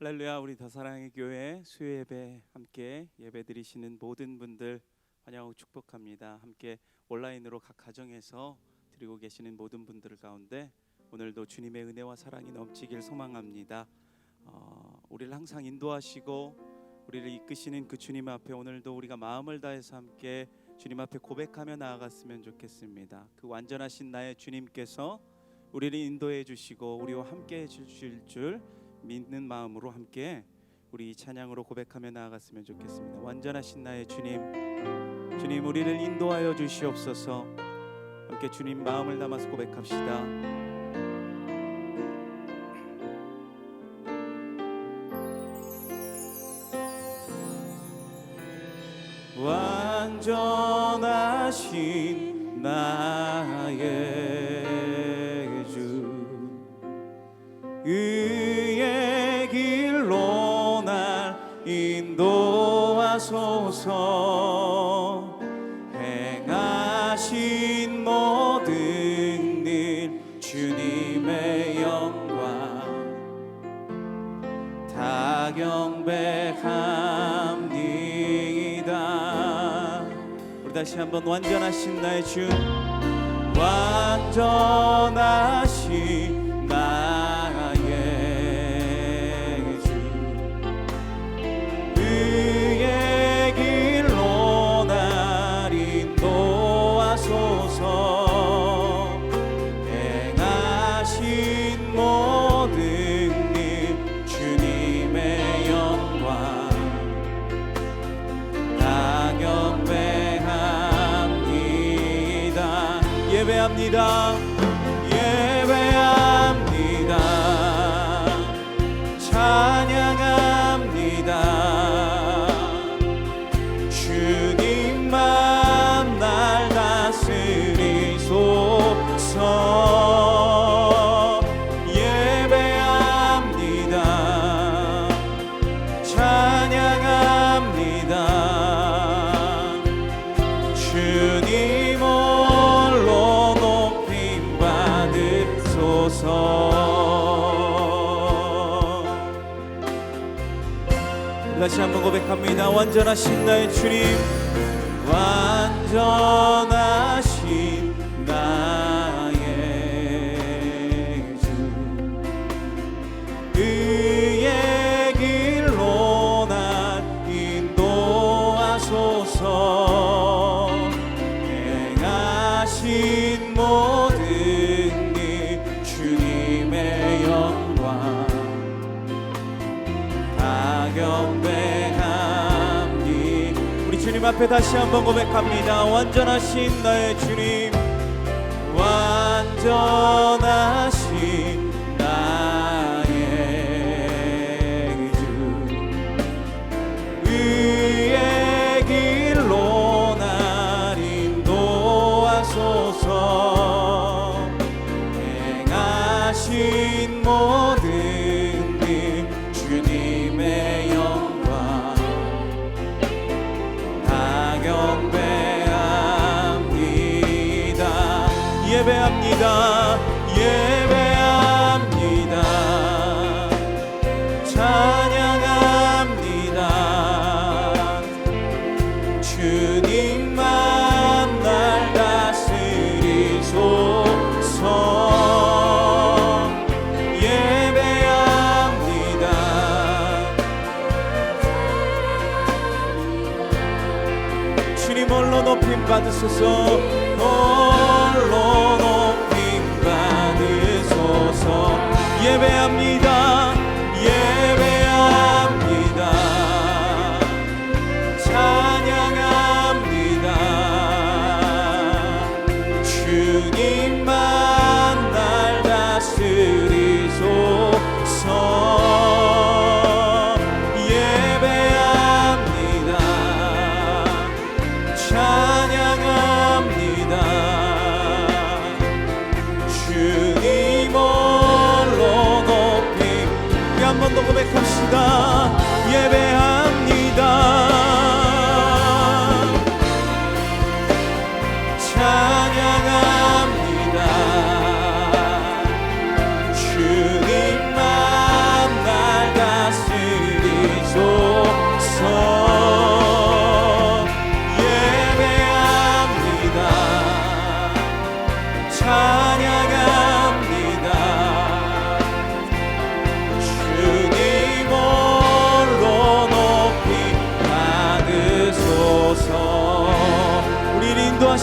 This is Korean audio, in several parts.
할렐루야. 우리 더사랑의 교회 수요 예배 함께 예배 드리시는 모든 분들 환영하고 축복합니다. 함께 온라인으로 각 가정에서 드리고 계시는 모든 분들 가운데 오늘도 주님의 은혜와 사랑이 넘치길 소망합니다. 우리를 항상 인도하시고 우리를 이끄시는 그 주님 앞에 오늘도 우리가 마음을 다해서 함께 주님 앞에 고백하며 나아갔으면 좋겠습니다. 그 완전하신 나의 주님께서 우리를 인도해 주시고 우리와 함께 해 주실 줄 믿는 마음으로 함께 우리 찬양으로 고백하며 나아갔으면 좋겠습니다. 완전하신 나의 주님, 주님 우리를 인도하여 주시옵소서. 함께 주님 마음을 담아서 고백합시다. 완전하신 나의 주, 의의 길로 날 인도하소서. 행하신 모든 일 주님의 영광 다 경배합니다. 우리 다시 한번 완전하신 나의 주, 완전하신 나의 주, 의의 길로 날 인도하소서. 행하신 모든 일 주님의 영광 다 경배합니다. 예배합니다. 예배합니다. 찬양합니다. 주님만 날 다스리소서. 예배합니다. 찬양합니다. 주님 홀로 높임 받으소서. 다시 한번 고백합니다. 완전하신 나의 주님, 완전하신 나의 주, 의의 길로 날 인도하소서. 행하신 모든 일 주님의 영광 다 경배합니. 우리 주님 앞에 다시 한번 고백합니다. 완전하신 나의 주님, 완전하신 나의 주, 의의 길로 날 인도하소서. 행하신 모든 일 주님의 영광 다 경배합니다. 예배합니다. 예배합니다. 찬양합니다. 주님만 날 다스리소서. 예배합니다. 주님 홀로 높임 받으소서. 홀로 높임 받으소서. 예배합니다. 예배합니다. 찬양합니다. 주님만 날 다스리소서. 예배합니다. 찬양합니다. 주님 홀로 높임. 우리 한 번 더 고백합시다. 예배합니다. 찬양합니다. 주님만 날 다스리소서.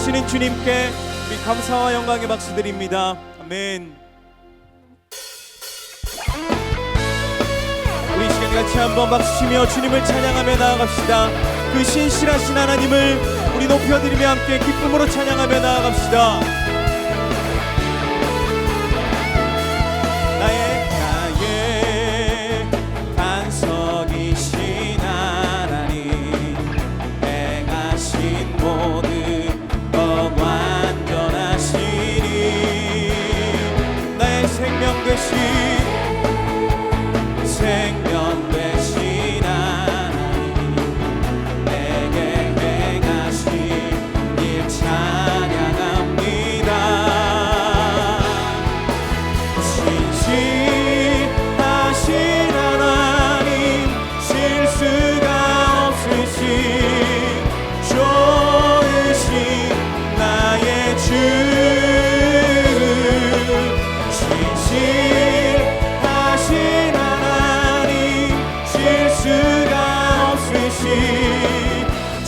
주시는 주님께 우리 감사와 영광의 박수 드립니다. 아멘. 우리 시간 같이 한번 박수치며 주님을 찬양하며 나아갑시다. 그 신실하신 하나님을 우리 높여드리며 함께 기쁨으로 찬양하며 나아갑시다. 나의 반석이신 하나님, 행하신 모든 것 완전하시니, 나의 생명 되신 하나님, 내게 행하신 일 찬양합니다. 신실하신 하나님, 실수가 없으신 좋으신 나의 주, 신실하신 실수가 없으신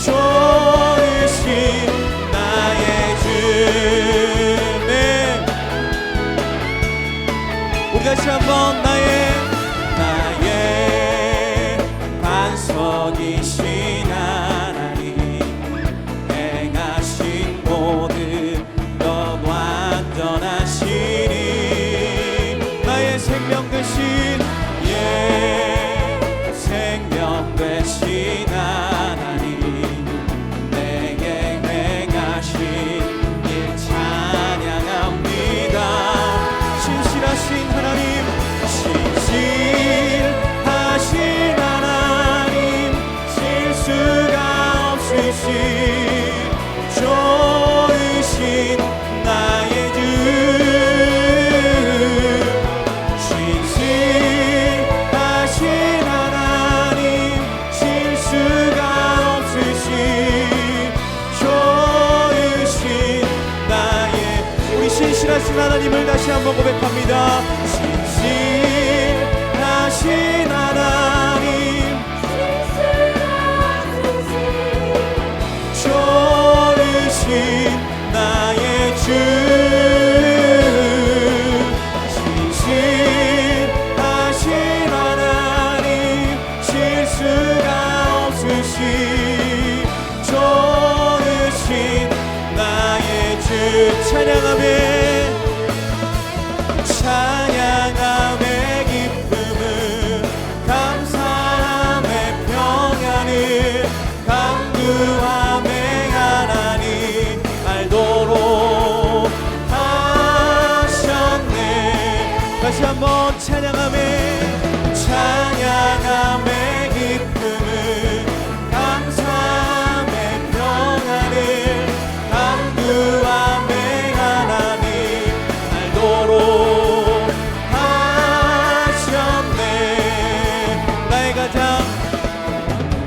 좋으신 나의 주. 네, 우리 다시 한번 나의 반석이신 하나님, 행하신 모든 것 완전하시니, 나의 생명 되신 생명 되신 하나님, 내게 행하신 일 찬양합니다. 신실하신 하나님, 신실하신 하나님, 실수가 없으신 좋으신 나의 주, 신실하신 하나님을 다시 한번 고백합니다. 신실하신 하나님, 좋으신 나의 주, 신실하신 하나님, 실수가 없으신 좋으신 나의 주. 찬양하며 찬양함의 기쁨은, 감사함의 평안을, 강구함의 하나님 알도록 하셨네. 다시 한번 찬양함의 기쁨은, 감사함의 평안을, 강구함의 하나님 알도록 하셨네. 나의 가장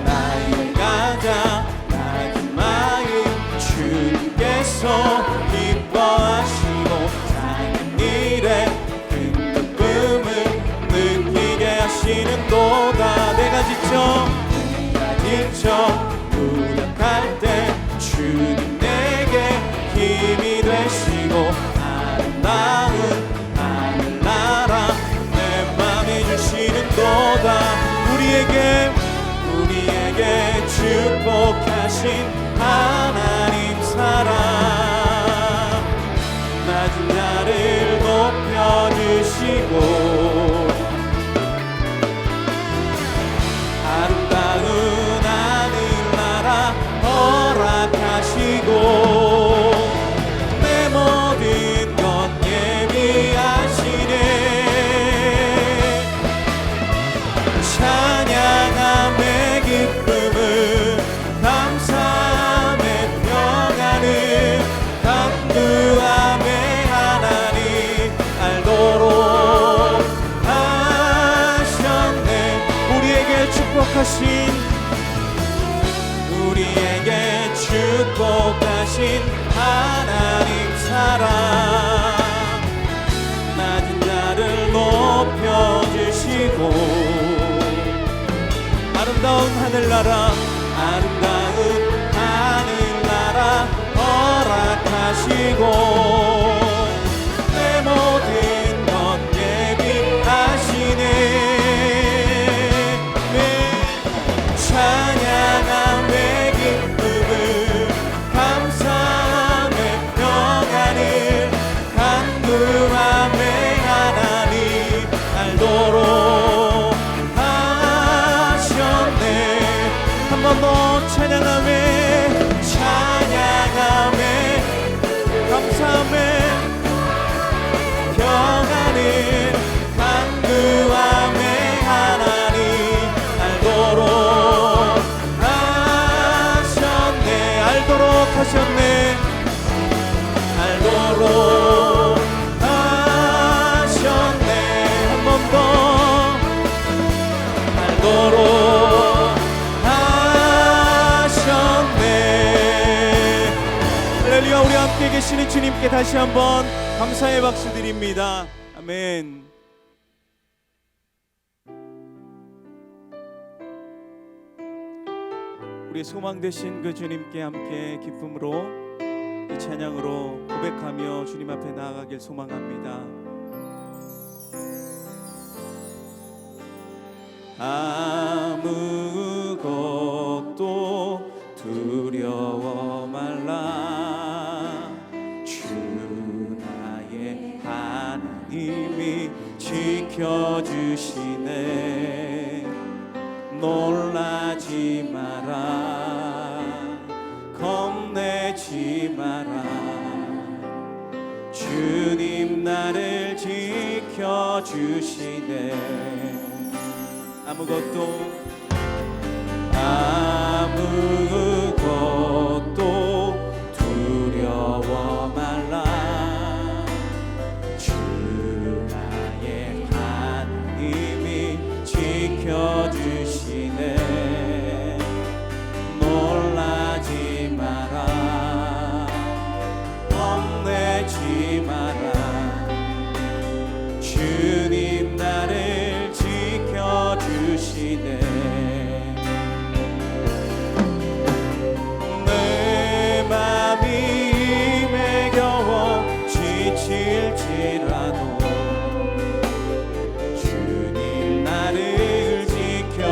낮은 마음 주님께서 기뻐하시고, 작은 일에 큰 기쁨을 느끼게 하시는 도다. 내가 지쳐 무력할 때 주님 내게 힘이 되시고, 아름다운 하늘나라 내 맘에 주시는 도다. 우리에게 축복하신 하나님 사랑, 낮은 나를 높여주시고, 아름다운 하늘나라 허락하시고, 내 모든 것 예비하시네. 찬양함의 기쁨을, 감사함의 평안을, 강구함의 하나님 알도록 하셨네. 우리에게 축복하신 하나님 사랑, 낮은 자를 높여주시고, 아름다운 하늘나라 허락 허락하시고 내 모든 것 예비하시네. 찬양함에 기쁨을 감사함에 평안을 간구함에 하나님 알도록 하셨네. 한 번 더 찬양함에 감사함에 평안을 간구함에 하나님 알도록 하셨네. 알도록 하셨네. 알도록 하셨네. 한 번 더 알도록 하셨네. 할렐루야. 우리 함께 계시는 주님께 다시 한번 감사의 박수 드립니다. 아멘. 우리 소망 되신 그 주님께 함께 기쁨으로 이 찬양으로 고백하며 주님 앞에 나아가길 소망합니다. 아무것도 두려워 말라. 주 나의 하나님이 지켜주시네. 놀라지 마라. 겁내지 마라. 주님 나를 지켜주시네. 아무것도 두려워 말라. 주 나의 하나님이 지켜주시네. 놀라지 마라. 겁내지 마라. 주님 나를 지켜주시네. 내 맘이 힘에 겨워 지칠지라도 주님 나를 지켜주시네.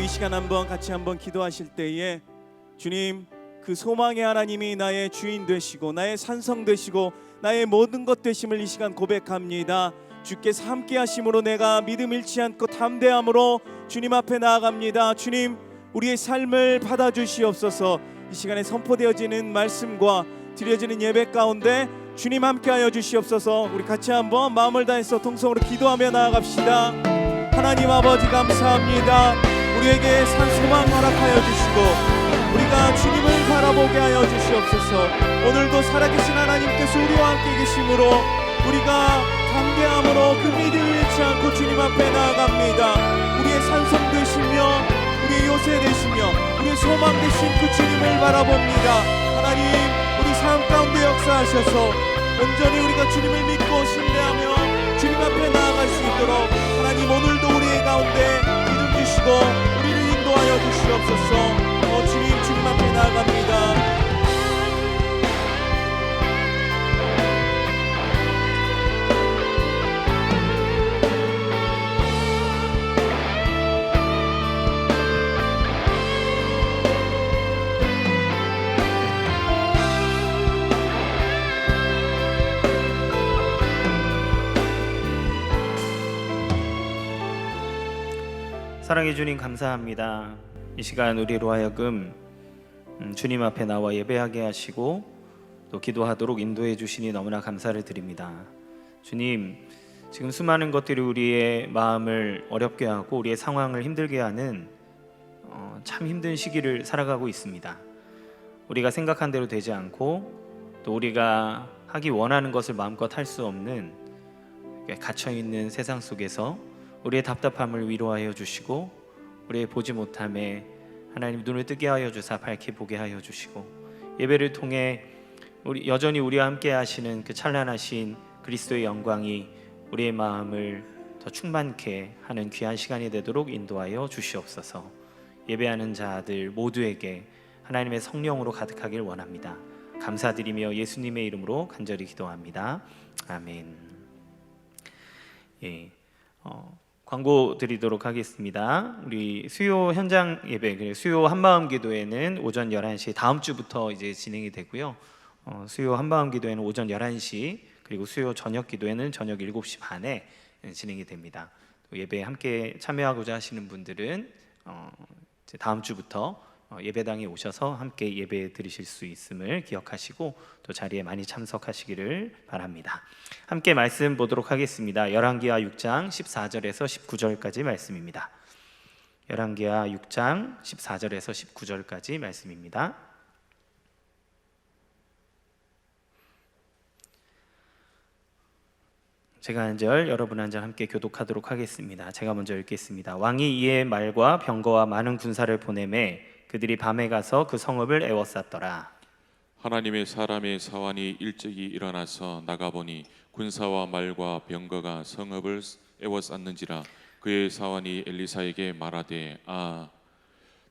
이 시간 같이 한번 기도하실 때에 주님, 그 소망의 하나님이 나의 주인 되시고 나의 산성 되시고 나의 모든 것 되심을 이 시간 고백합니다. 주께서 함께 하심으로 내가 믿음 잃지 않고 담대함으로 주님 앞에 나아갑니다. 주님, 우리의 삶을 받아주시옵소서. 이 시간에 선포되어지는 말씀과 드려지는 예배 가운데 주님 함께하여 주시옵소서. 우리 같이 한번 마음을 다해서 통성으로 기도하며 나아갑시다. 하나님 아버지 감사합니다. 우리에게 산 소망 허락하여 주시고 우리가 주님을 바라보게 하여 주시옵소서. 오늘도 살아계신 하나님께서 우리와 함께 계심으로 우리가 담대함으로 그 믿음을 잃지 않고 주님 앞에 나아갑니다. 우리의 산성 되시며 우리의 요새 되시며 우리의 소망 되신 그 주님을 바라봅니다. 하나님, 우리 삶 가운데 역사하셔서 온전히 우리가 주님을 믿고 신뢰하며 주님 앞에 나아갈 수 있도록 하나님, 오늘도 우리의 가운데 믿음 주시고 우리를 인도하여 주시옵소서. 주님 앞에 나아갑니다. 사랑해 주님 감사합니다. 이 시간 우리로 하여금 주님 앞에 나와 예배하게 하시고 또 기도하도록 인도해 주시니 너무나 감사를 드립니다. 주님, 지금 수많은 것들이 우리의 마음을 어렵게 하고 우리의 상황을 힘들게 하는 참 힘든 시기를 살아가고 있습니다. 우리가 생각한 대로 되지 않고 또 우리가 하기 원하는 것을 마음껏 할 수 없는 갇혀있는 세상 속에서 우리의 답답함을 위로하여 주시고 우리의 보지 못함에 하나님 눈을 뜨게 하여 주사 밝히 보게 하여 주시고 예배를 통해 여전히 우리와 함께 하시는 그 찬란하신 그리스도의 영광이 우리의 마음을 더 충만케 하는 귀한 시간이 되도록 인도하여 주시옵소서. 예배하는 자들 모두에게 하나님의 성령으로 가득하길 원합니다. 감사드리며 예수님의 이름으로 간절히 기도합니다. 아멘. 광고 드리도록 하겠습니다. 우리 수요 현장 예배, 수요 한마음 기도회는 오전 11시 다음 주부터 이제 진행이 되고요. 수요 한마음 기도회는 오전 11시, 그리고 수요 저녁 기도회는 저녁 7시 반에 진행이 됩니다. 예배에 함께 참여하고자 하시는 분들은 이제 다음 주부터 예배당에 오셔서 함께 예배 드리실 수 있음을 기억하시고 또 자리에 많이 참석하시기를 바랍니다. 함께 말씀 보도록 하겠습니다. 열왕기하 6장 14절에서 19절까지 말씀입니다. 열왕기하 6장 14절에서 19절까지 말씀입니다. 제가 한 절, 여러분 한 절 함께 교독하도록 하겠습니다. 제가 먼저 읽겠습니다. 왕이 이에 말과 병거와 많은 군사를 보내매 그들이 밤에 가서 그 성읍을 에워쌌더라. 하나님의 사람의 사환이 일찍이 일어나서 나가보니 군사와 말과 병거가 성읍을 에워쌌는지라. 그의 사환이 엘리사에게 말하되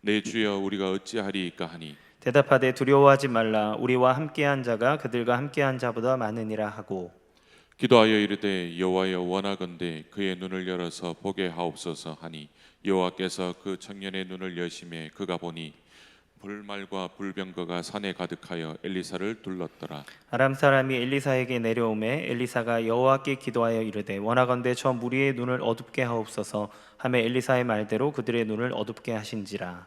내 주여, 우리가 어찌하리이까 하니 대답하되 두려워하지 말라. 우리와 함께한 자가 그들과 함께한 자보다 많으니라 하고 기도하여 이르되 여호와여, 원하건대 그의 눈을 열어서 보게 하옵소서 하니 여호와께서 그 청년의 눈을 여심해 그가 보니 불말과 불병거가 산에 가득하여 엘리사를 둘렀더라. 아람 사람이 엘리사에게 내려오매 엘리사가 여호와께 기도하여 이르되 원하건대 저 무리의 눈을 어둡게 하옵소서 하매 엘리사의 말대로 그들의 눈을 어둡게 하신지라.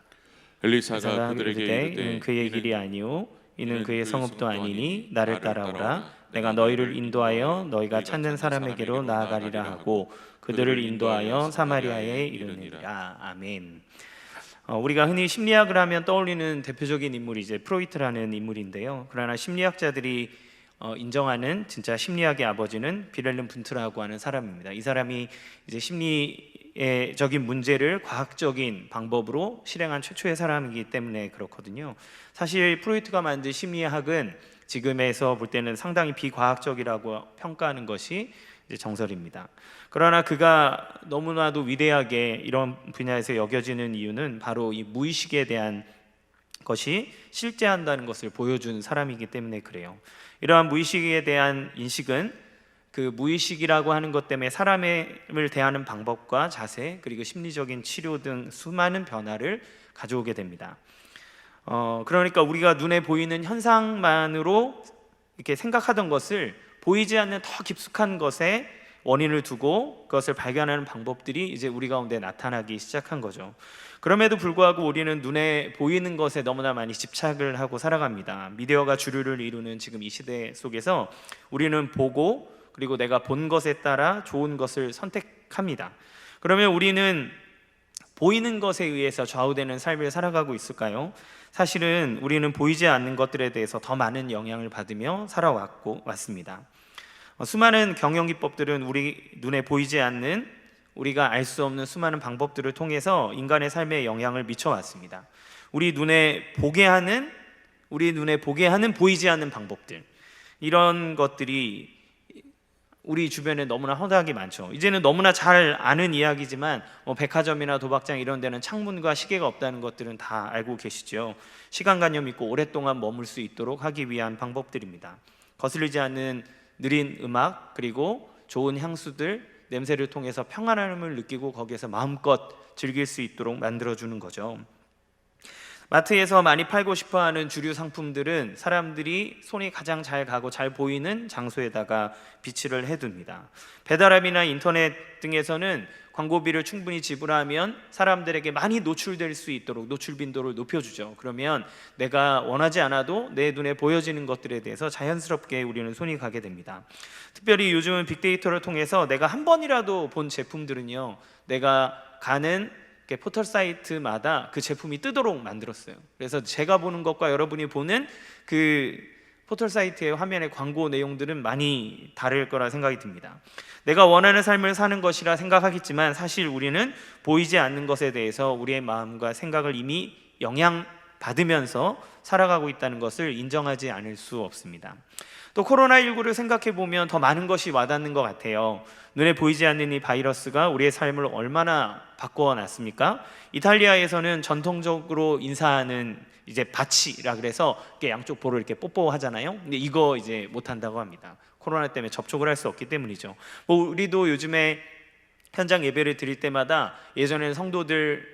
엘리사가 그들에게 이르되 이는 그의 길이 아니요 이는 그의 성읍도 아니니 나를 따라오라. 내가 너희를 인도하여 너희가 찾는 사람에게로 나아가리라 하고 그들을 인도하여 사마리아에 이르니라. 아멘. 우리가 흔히 심리학을 하면 떠올리는 대표적인 인물이 이제 프로이트라는 인물인데요. 그러나 심리학자들이 인정하는 진짜 심리학의 아버지는 빌헬름 분트라고 하는 사람입니다. 이 사람이 이제 심리적인 문제를 과학적인 방법으로 실행한 최초의 사람이기 때문에 그렇거든요. 사실 프로이트가 만든 심리학은 지금에서 볼 때는 상당히 비과학적이라고 평가하는 것이 이제 정설입니다. 그러나 그가 너무나도 위대하게 이런 분야에서 여겨지는 이유는 바로 이 무의식에 대한 것이 실제한다는 것을 보여준 사람이기 때문에 그래요. 이러한 무의식에 대한 인식은 그 무의식이라고 하는 것 때문에 사람을 대하는 방법과 자세, 그리고 심리적인 치료 등 수많은 변화를 가져오게 됩니다. 그러니까 우리가 눈에 보이는 현상만으로 이렇게 생각하던 것을 보이지 않는 더 깊숙한 것에 원인을 두고 그것을 발견하는 방법들이 이제 우리 가운데 나타나기 시작한 거죠. 그럼에도 불구하고 우리는 눈에 보이는 것에 너무나 많이 집착을 하고 살아갑니다. 미디어가 주류를 이루는 지금 이 시대 속에서 우리는 보고, 그리고 내가 본 것에 따라 좋은 것을 선택합니다. 그러면 우리는 보이는 것에 의해서 좌우되는 삶을 살아가고 있을까요? 사실은 우리는 보이지 않는 것들에 대해서 더 많은 영향을 받으며 왔습니다. 수많은 경영기법들은 우리 눈에 보이지 않는, 우리가 알 수 없는 수많은 방법들을 통해서 인간의 삶에 영향을 미쳐왔습니다. 우리 눈에 보게 하는 보이지 않는 방법들, 이런 것들이 우리 주변에 너무나 허다하게 많죠. 이제는 너무나 잘 아는 이야기지만 백화점이나 도박장 이런 데는 창문과 시계가 없다는 것들은 다 알고 계시죠. 시간관념 있고 오랫동안 머물 수 있도록 하기 위한 방법들입니다. 거슬리지 않는 느린 음악, 그리고 좋은 향수들, 냄새를 통해서 평안함을 느끼고 거기에서 마음껏 즐길 수 있도록 만들어주는 거죠. 마트에서 많이 팔고 싶어하는 주류 상품들은 사람들이 손이 가장 잘 가고 잘 보이는 장소에다가 비치를 해둡니다. 배달앱이나 인터넷 등에서는 광고비를 충분히 지불하면 사람들에게 많이 노출될 수 있도록 노출 빈도를 높여주죠. 그러면 내가 원하지 않아도 내 눈에 보여지는 것들에 대해서 자연스럽게 우리는 손이 가게 됩니다. 특별히 요즘은 빅데이터를 통해서 내가 한 번이라도 본 제품들은요, 내가 가는 포털 사이트마다 그 제품이 뜨도록 만들었어요. 그래서 제가 보는 것과 여러분이 보는 그 포털 사이트의 화면의 광고 내용들은 많이 다를 거라 생각이 듭니다. 내가 원하는 삶을 사는 것이라 생각하겠지만 사실 우리는 보이지 않는 것에 대해서 우리의 마음과 생각을 이미 영향받으면서 살아가고 있다는 것을 인정하지 않을 수 없습니다. 또 코로나19를 생각해 보면 더 많은 것이 와닿는 것 같아요. 눈에 보이지 않는 이 바이러스가 우리의 삶을 얼마나 바꿔놨습니까? 이탈리아에서는 전통적으로 인사하는 이제 바치라 그래서 양쪽 볼을 이렇게 뽀뽀하잖아요. 근데 이거 이제 못한다고 합니다. 코로나 때문에 접촉을 할 수 없기 때문이죠. 우리도 요즘에 현장 예배를 드릴 때마다 예전에는 성도들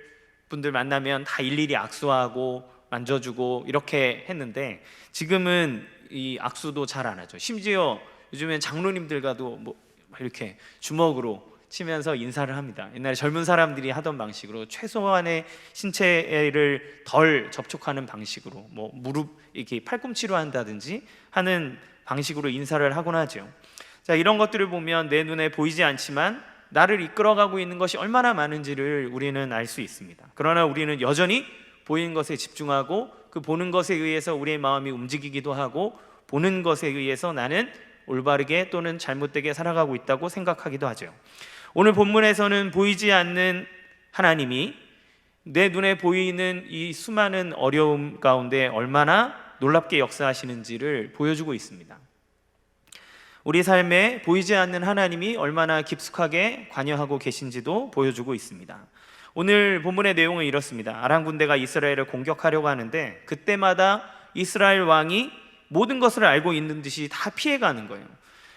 분들 만나면 다 일일이 악수하고 만져주고 이렇게 했는데 지금은 이 악수도 잘 안 하죠. 심지어 요즘엔 장로님들과도 이렇게 주먹으로 치면서 인사를 합니다. 옛날에 젊은 사람들이 하던 방식으로 최소한의 신체를 덜 접촉하는 방식으로 무릎 이렇게 팔꿈치로 한다든지 하는 방식으로 인사를 하곤 하죠. 자, 이런 것들을 보면 내 눈에 보이지 않지만 나를 이끌어가고 있는 것이 얼마나 많은지를 우리는 알 수 있습니다. 그러나 우리는 여전히 보이는 것에 집중하고 그 보는 것에 의해서 우리의 마음이 움직이기도 하고 보는 것에 의해서 나는 올바르게 또는 잘못되게 살아가고 있다고 생각하기도 하죠. 오늘 본문에서는 보이지 않는 하나님이 내 눈에 보이는 이 수많은 어려움 가운데 얼마나 놀랍게 역사하시는지를 보여주고 있습니다. 우리 삶에 보이지 않는 하나님이 얼마나 깊숙하게 관여하고 계신지도 보여주고 있습니다. 오늘 본문의 내용은 이렇습니다. 아람 군대가 이스라엘을 공격하려고 하는데 그때마다 이스라엘 왕이 모든 것을 알고 있는 듯이 다 피해가는 거예요.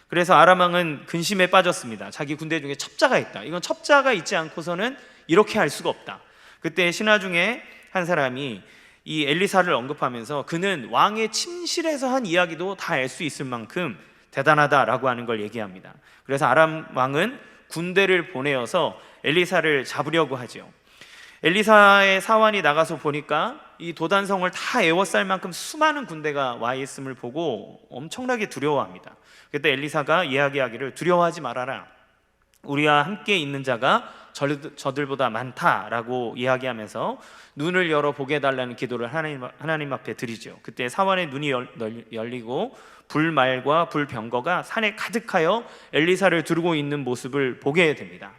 그래서 아람 왕은 근심에 빠졌습니다. 자기 군대 중에 첩자가 있다. 이건 첩자가 있지 않고서는 이렇게 할 수가 없다. 그때 신하 중에 한 사람이 이 엘리사를 언급하면서 그는 왕의 침실에서 한 이야기도 다 알 수 있을 만큼 대단하다라고 하는 걸 얘기합니다. 그래서 아람 왕은 군대를 보내어서 엘리사를 잡으려고 하죠. 엘리사의 사환이 나가서 보니까 이 도단성을 다 에워쌀 만큼 수많은 군대가 와 있음을 보고 엄청나게 두려워합니다. 그때 엘리사가 이야기하기를 두려워하지 말아라. 우리와 함께 있는 자가 저들보다 많다라고 이야기하면서 눈을 열어 보게 해달라는 기도를 하나님 앞에 드리죠. 그때 사환의 눈이 열리고 불말과 불병거가 산에 가득하여 엘리사를 두르고 있는 모습을 보게 됩니다.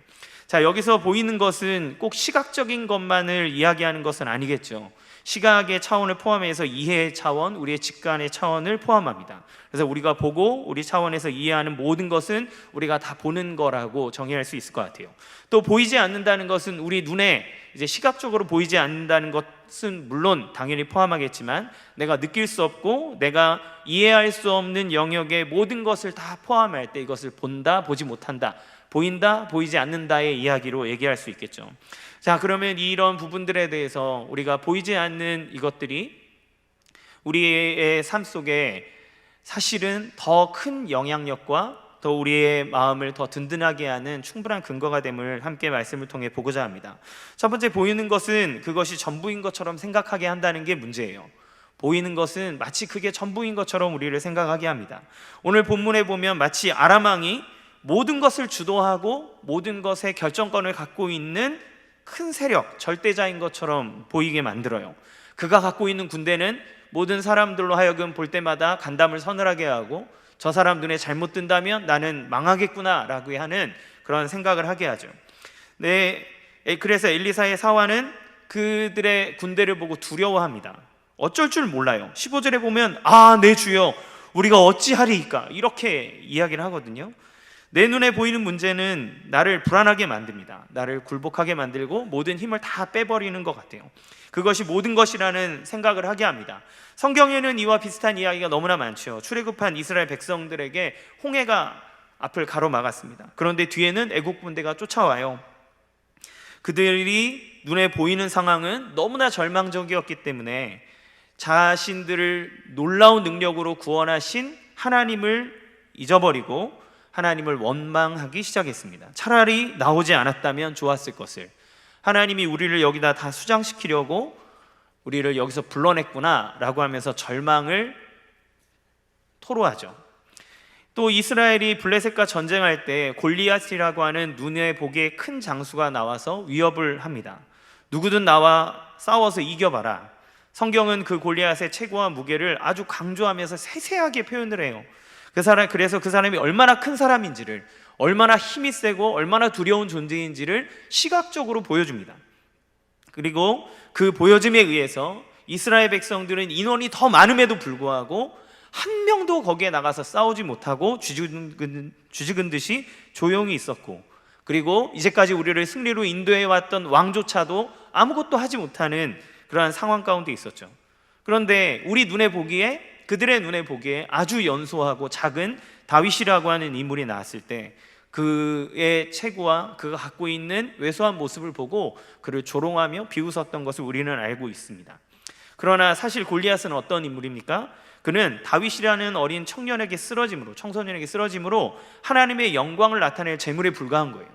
자, 여기서 보이는 것은 꼭 시각적인 것만을 이야기하는 것은 아니겠죠. 시각의 차원을 포함해서 이해의 차원, 우리의 직관의 차원을 포함합니다. 그래서 우리가 보고 우리 차원에서 이해하는 모든 것은 우리가 다 보는 거라고 정의할 수 있을 것 같아요. 또 보이지 않는다는 것은 우리 눈에 이제 시각적으로 보이지 않는다는 것은 물론 당연히 포함하겠지만, 내가 느낄 수 없고 내가 이해할 수 없는 영역의 모든 것을 다 포함할 때 이것을 본다, 보지 못한다, 보인다, 보이지 않는다의 이야기로 얘기할 수 있겠죠. 자, 그러면 이런 부분들에 대해서 우리가 보이지 않는 이것들이 우리의 삶 속에 사실은 더 큰 영향력과 더 우리의 마음을 더 든든하게 하는 충분한 근거가 됨을 함께 말씀을 통해 보고자 합니다. 첫 번째, 보이는 것은 그것이 전부인 것처럼 생각하게 한다는 게 문제예요. 보이는 것은 마치 그게 전부인 것처럼 우리를 생각하게 합니다. 오늘 본문에 보면 마치 아람 왕이 모든 것을 주도하고 모든 것의 결정권을 갖고 있는 큰 세력, 절대자인 것처럼 보이게 만들어요. 그가 갖고 있는 군대는 모든 사람들로 하여금 볼 때마다 간담을 서늘하게 하고, 저 사람 눈에 잘못 든다면 나는 망하겠구나 라고 하는 그런 생각을 하게 하죠. 네, 그래서 엘리사의 사환은 그들의 군대를 보고 두려워합니다. 어쩔 줄 몰라요. 15절에 보면 내 주여 우리가 어찌하리이까 이렇게 이야기를 하거든요. 내 눈에 보이는 문제는 나를 불안하게 만듭니다. 나를 굴복하게 만들고 모든 힘을 다 빼버리는 것 같아요. 그것이 모든 것이라는 생각을 하게 합니다. 성경에는 이와 비슷한 이야기가 너무나 많죠. 출애굽한 이스라엘 백성들에게 홍해가 앞을 가로막았습니다. 그런데 뒤에는 애국 군대가 쫓아와요. 그들이 눈에 보이는 상황은 너무나 절망적이었기 때문에 자신들을 놀라운 능력으로 구원하신 하나님을 잊어버리고 하나님을 원망하기 시작했습니다. 차라리 나오지 않았다면 좋았을 것을, 하나님이 우리를 여기다 다 수장시키려고 우리를 여기서 불러냈구나 라고 하면서 절망을 토로하죠. 또 이스라엘이 블레셋과 전쟁할 때 골리앗이라고 하는 눈에 보기에 큰 장수가 나와서 위협을 합니다. 누구든 나와 싸워서 이겨봐라. 성경은 그 골리앗의 체구와 무게를 아주 강조하면서 세세하게 표현을 해요. 그래서 그 사람이 얼마나 큰 사람인지를, 얼마나 힘이 세고 얼마나 두려운 존재인지를 시각적으로 보여줍니다. 그리고 그 보여짐에 의해서 이스라엘 백성들은 인원이 더 많음에도 불구하고 한 명도 거기에 나가서 싸우지 못하고 쥐죽은 듯이 조용히 있었고, 그리고 이제까지 우리를 승리로 인도해왔던 왕조차도 아무것도 하지 못하는 그러한 상황 가운데 있었죠. 그런데 우리 눈에 보기에, 그들의 눈에 보기에 아주 연소하고 작은 다윗이라고 하는 인물이 나왔을 때 그의 체구와 그가 갖고 있는 왜소한 모습을 보고 그를 조롱하며 비웃었던 것을 우리는 알고 있습니다. 그러나 사실 골리앗은 어떤 인물입니까? 그는 다윗이라는 어린 청년에게 쓰러짐으로, 청소년에게 쓰러짐으로 하나님의 영광을 나타낼 재물에 불과한 거예요.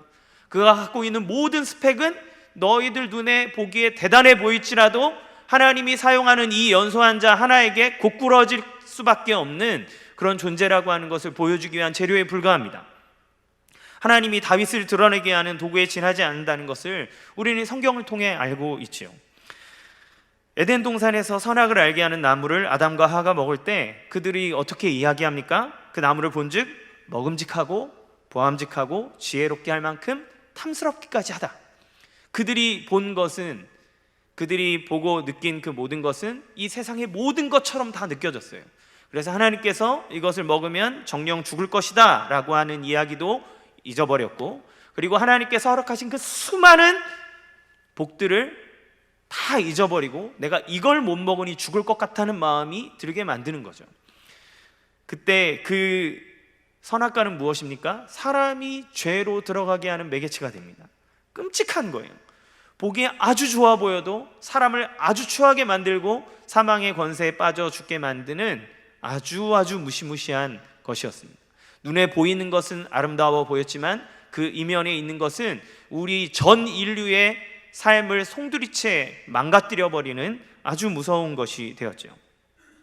그가 갖고 있는 모든 스펙은 너희들 눈에 보기에 대단해 보일지라도 하나님이 사용하는 이 연소한 자 하나에게 고꾸러질 수밖에 없는 그런 존재라고 하는 것을 보여주기 위한 재료에 불과합니다. 하나님이 다윗을 드러내게 하는 도구에 지나지 않는다는 것을 우리는 성경을 통해 알고 있지요. 에덴 동산에서 선악을 알게 하는 나무를 아담과 하가 먹을 때 그들이 어떻게 이야기합니까? 그 나무를 본즉 먹음직하고 보암직하고 지혜롭게 할 만큼 탐스럽기까지 하다. 그들이 본 것은, 그들이 보고 느낀 그 모든 것은 이 세상의 모든 것처럼 다 느껴졌어요. 그래서 하나님께서 이것을 먹으면 정령 죽을 것이다 라고 하는 이야기도 잊어버렸고, 그리고 하나님께서 허락하신 그 수많은 복들을 다 잊어버리고 내가 이걸 못 먹으니 죽을 것 같다는 마음이 들게 만드는 거죠. 그때 그 선악과는 무엇입니까? 사람이 죄로 들어가게 하는 매개체가 됩니다. 끔찍한 거예요. 보기에 아주 좋아 보여도 사람을 아주 추하게 만들고 사망의 권세에 빠져 죽게 만드는 아주 무시무시한 것이었습니다. 눈에 보이는 것은 아름다워 보였지만 그 이면에 있는 것은 우리 전 인류의 삶을 송두리째 망가뜨려버리는 아주 무서운 것이 되었죠.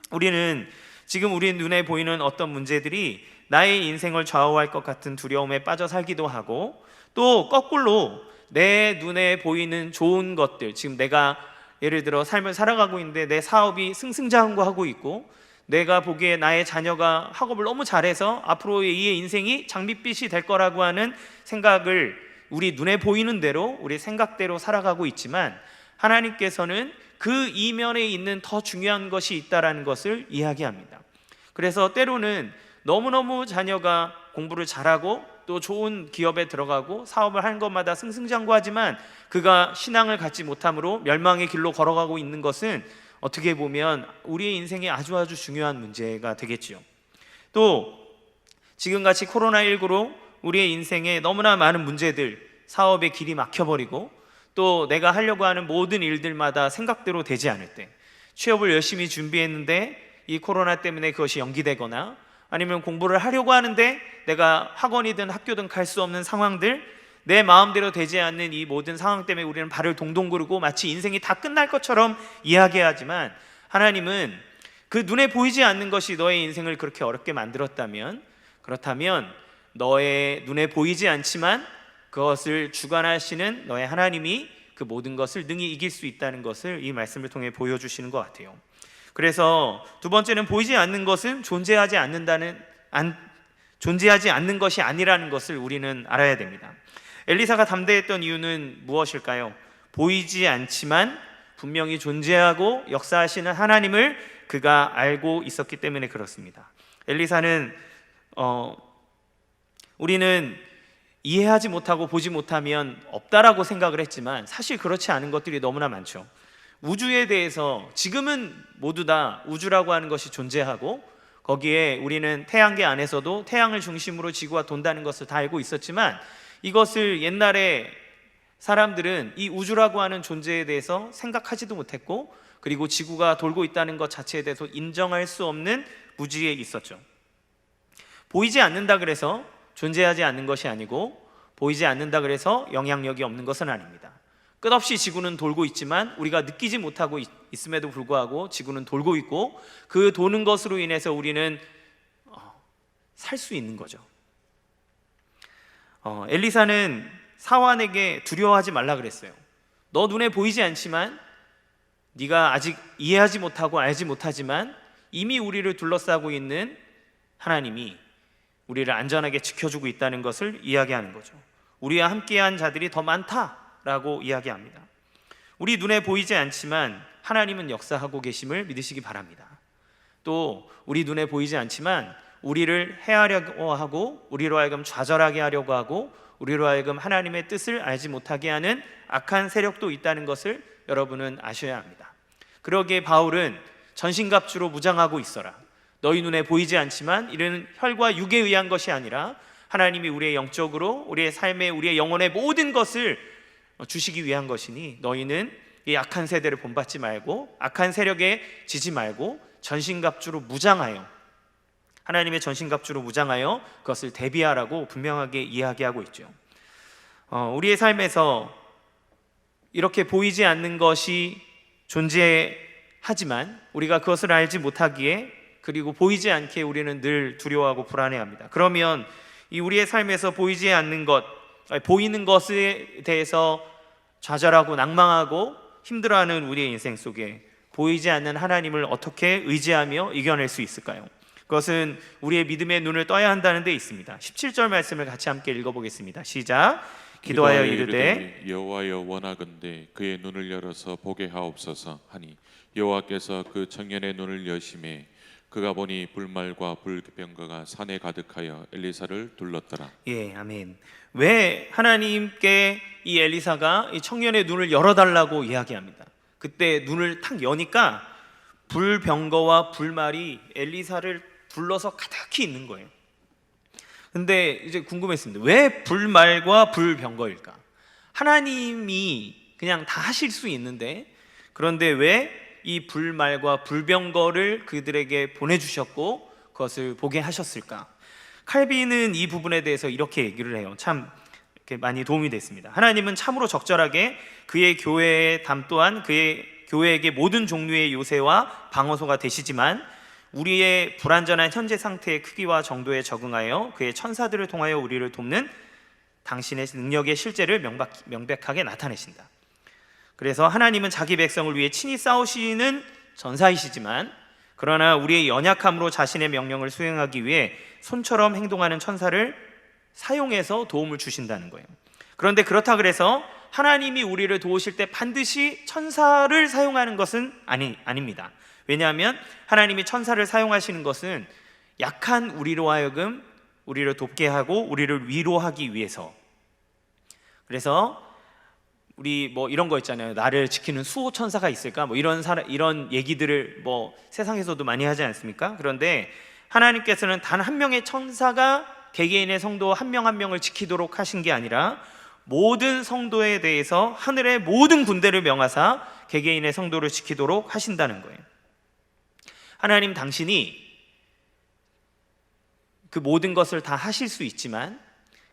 우리는 지금 우리 눈에 보이는 어떤 문제들이 나의 인생을 좌우할 것 같은 두려움에 빠져 살기도 하고, 또 거꾸로 내 눈에 보이는 좋은 것들, 지금 내가 예를 들어 삶을 살아가고 있는데 내 사업이 승승장구하고 있고, 내가 보기에 나의 자녀가 학업을 너무 잘해서 앞으로의 이 인생이 장밋빛이 될 거라고 하는 생각을 우리 눈에 보이는 대로 우리 생각대로 살아가고 있지만 하나님께서는 그 이면에 있는 더 중요한 것이 있다라는 것을 이야기합니다. 그래서 때로는 너무너무 자녀가 공부를 잘하고 또 좋은 기업에 들어가고 사업을 하는 것마다 승승장구하지만 그가 신앙을 갖지 못함으로 멸망의 길로 걸어가고 있는 것은 어떻게 보면 우리의 인생에 아주 중요한 문제가 되겠지요. 또 지금같이 코로나19로 우리의 인생에 너무나 많은 문제들, 사업의 길이 막혀버리고 또 내가 하려고 하는 모든 일들마다 생각대로 되지 않을 때, 취업을 열심히 준비했는데 이 코로나 때문에 그것이 연기되거나 아니면 공부를 하려고 하는데 내가 학원이든 학교든 갈 수 없는 상황들, 내 마음대로 되지 않는 이 모든 상황 때문에 우리는 발을 동동 구르고 마치 인생이 다 끝날 것처럼 이야기하지만 하나님은 그 눈에 보이지 않는 것이 너의 인생을 그렇게 어렵게 만들었다면, 그렇다면 너의 눈에 보이지 않지만 그것을 주관하시는 너의 하나님이 그 모든 것을 능히 이길 수 있다는 것을 이 말씀을 통해 보여주시는 것 같아요. 그래서 두 번째는 보이지 않는 것은 존재하지 않는 것이 아니라는 것을 우리는 알아야 됩니다. 엘리사가 담대했던 이유는 무엇일까요? 보이지 않지만 분명히 존재하고 역사하시는 하나님을 그가 알고 있었기 때문에 그렇습니다. 엘리사는 우리는 이해하지 못하고 보지 못하면 없다라고 생각을 했지만 사실 그렇지 않은 것들이 너무나 많죠. 우주에 대해서 지금은 모두 다 우주라고 하는 것이 존재하고 거기에 우리는 태양계 안에서도 태양을 중심으로 지구가 돈다는 것을 다 알고 있었지만 이것을 옛날에 사람들은 이 우주라고 하는 존재에 대해서 생각하지도 못했고 그리고 지구가 돌고 있다는 것 자체에 대해서 인정할 수 없는 무지에 있었죠. 보이지 않는다 그래서 존재하지 않는 것이 아니고 보이지 않는다 그래서 영향력이 없는 것은 아닙니다. 끝없이 지구는 돌고 있지만 우리가 느끼지 못하고 있음에도 불구하고 지구는 돌고 있고 그 도는 것으로 인해서 우리는 살 수 있는 거죠. 엘리사는 사환에게 두려워하지 말라 그랬어요. 너 눈에 보이지 않지만 네가 아직 이해하지 못하고 알지 못하지만 이미 우리를 둘러싸고 있는 하나님이 우리를 안전하게 지켜주고 있다는 것을 이야기하는 거죠. 우리와 함께한 자들이 더 많다라고 이야기합니다. 우리 눈에 보이지 않지만 하나님은 역사하고 계심을 믿으시기 바랍니다. 또 우리 눈에 보이지 않지만 우리를 해하려고 하고 우리로 하여금 좌절하게 하려고 하고 우리로 하여금 하나님의 뜻을 알지 못하게 하는 악한 세력도 있다는 것을 여러분은 아셔야 합니다. 그러기에 바울은 전신갑주로 무장하고 있어라. 너희 눈에 보이지 않지만 이는 혈과 육에 의한 것이 아니라 하나님이 우리의 영적으로 우리의 삶에 우리의 영혼의 모든 것을 주시기 위한 것이니 너희는 이 악한 세대를 본받지 말고 악한 세력에 지지 말고 전신갑주로 무장하여 하나님의 전신갑주로 무장하여 그것을 대비하라고 분명하게 이야기하고 있죠. 우리의 삶에서 이렇게 보이지 않는 것이 존재하지만 우리가 그것을 알지 못하기에 그리고 보이지 않기에 우리는 늘 두려워하고 불안해합니다. 그러면 이 우리의 삶에서 보이지 않는 것, 보이는 것에 대해서 좌절하고 낭망하고 힘들어하는 우리의 인생 속에 보이지 않는 하나님을 어떻게 의지하며 이겨낼 수 있을까요? 그것은 우리의 믿음의 눈을 떠야 한다는 데 있습니다. 17절 말씀을 같이 함께 읽어보겠습니다. 시작. 기도하여 이르되 여호와여 원하건대 그의 눈을 열어서 보게 하옵소서 하니 여호와께서 그 청년의 눈을 여심해 그가 보니 불말과 불병거가 산에 가득하여 엘리사를 둘렀더라. 예, 아멘. 왜 하나님께 이 엘리사가 이 청년의 눈을 열어달라고 이야기합니다. 그때 눈을 탁 여니까 불병거와 불말이 엘리사를 둘러서 가득히 있는 거예요. 근데 이제 궁금했습니다. 왜 불말과 불병거일까? 하나님이 그냥 다 하실 수 있는데 그런데 왜 이 불말과 불병거를 그들에게 보내주셨고 그것을 보게 하셨을까? 칼빈은 이 부분에 대해서 이렇게 얘기를 해요. 참 이렇게 많이 도움이 됐습니다. 하나님은 참으로 적절하게 그의 교회의 담 또한 그의 교회에게 모든 종류의 요새와 방어소가 되시지만 우리의 불완전한 현재 상태의 크기와 정도에 적응하여 그의 천사들을 통하여 우리를 돕는 당신의 능력의 실제를 명백하게 나타내신다. 그래서 하나님은 자기 백성을 위해 친히 싸우시는 전사이시지만 그러나 우리의 연약함으로 자신의 명령을 수행하기 위해 손처럼 행동하는 천사를 사용해서 도움을 주신다는 거예요. 그런데 그렇다 그래서 하나님이 우리를 도우실 때 반드시 천사를 사용하는 것은 아닙니다. 왜냐하면 하나님이 천사를 사용하시는 것은 약한 우리로 하여금 우리를 돕게 하고 우리를 위로하기 위해서. 그래서 우리 뭐 이런 거 있잖아요. 나를 지키는 수호 천사가 있을까? 뭐 이런 얘기들을 뭐 세상에서도 많이 하지 않습니까? 그런데 하나님께서는 단 한 명의 천사가 개개인의 성도 한 명 한 명을 지키도록 하신 게 아니라 모든 성도에 대해서 하늘의 모든 군대를 명하사 개개인의 성도를 지키도록 하신다는 거예요. 하나님 당신이 그 모든 것을 다 하실 수 있지만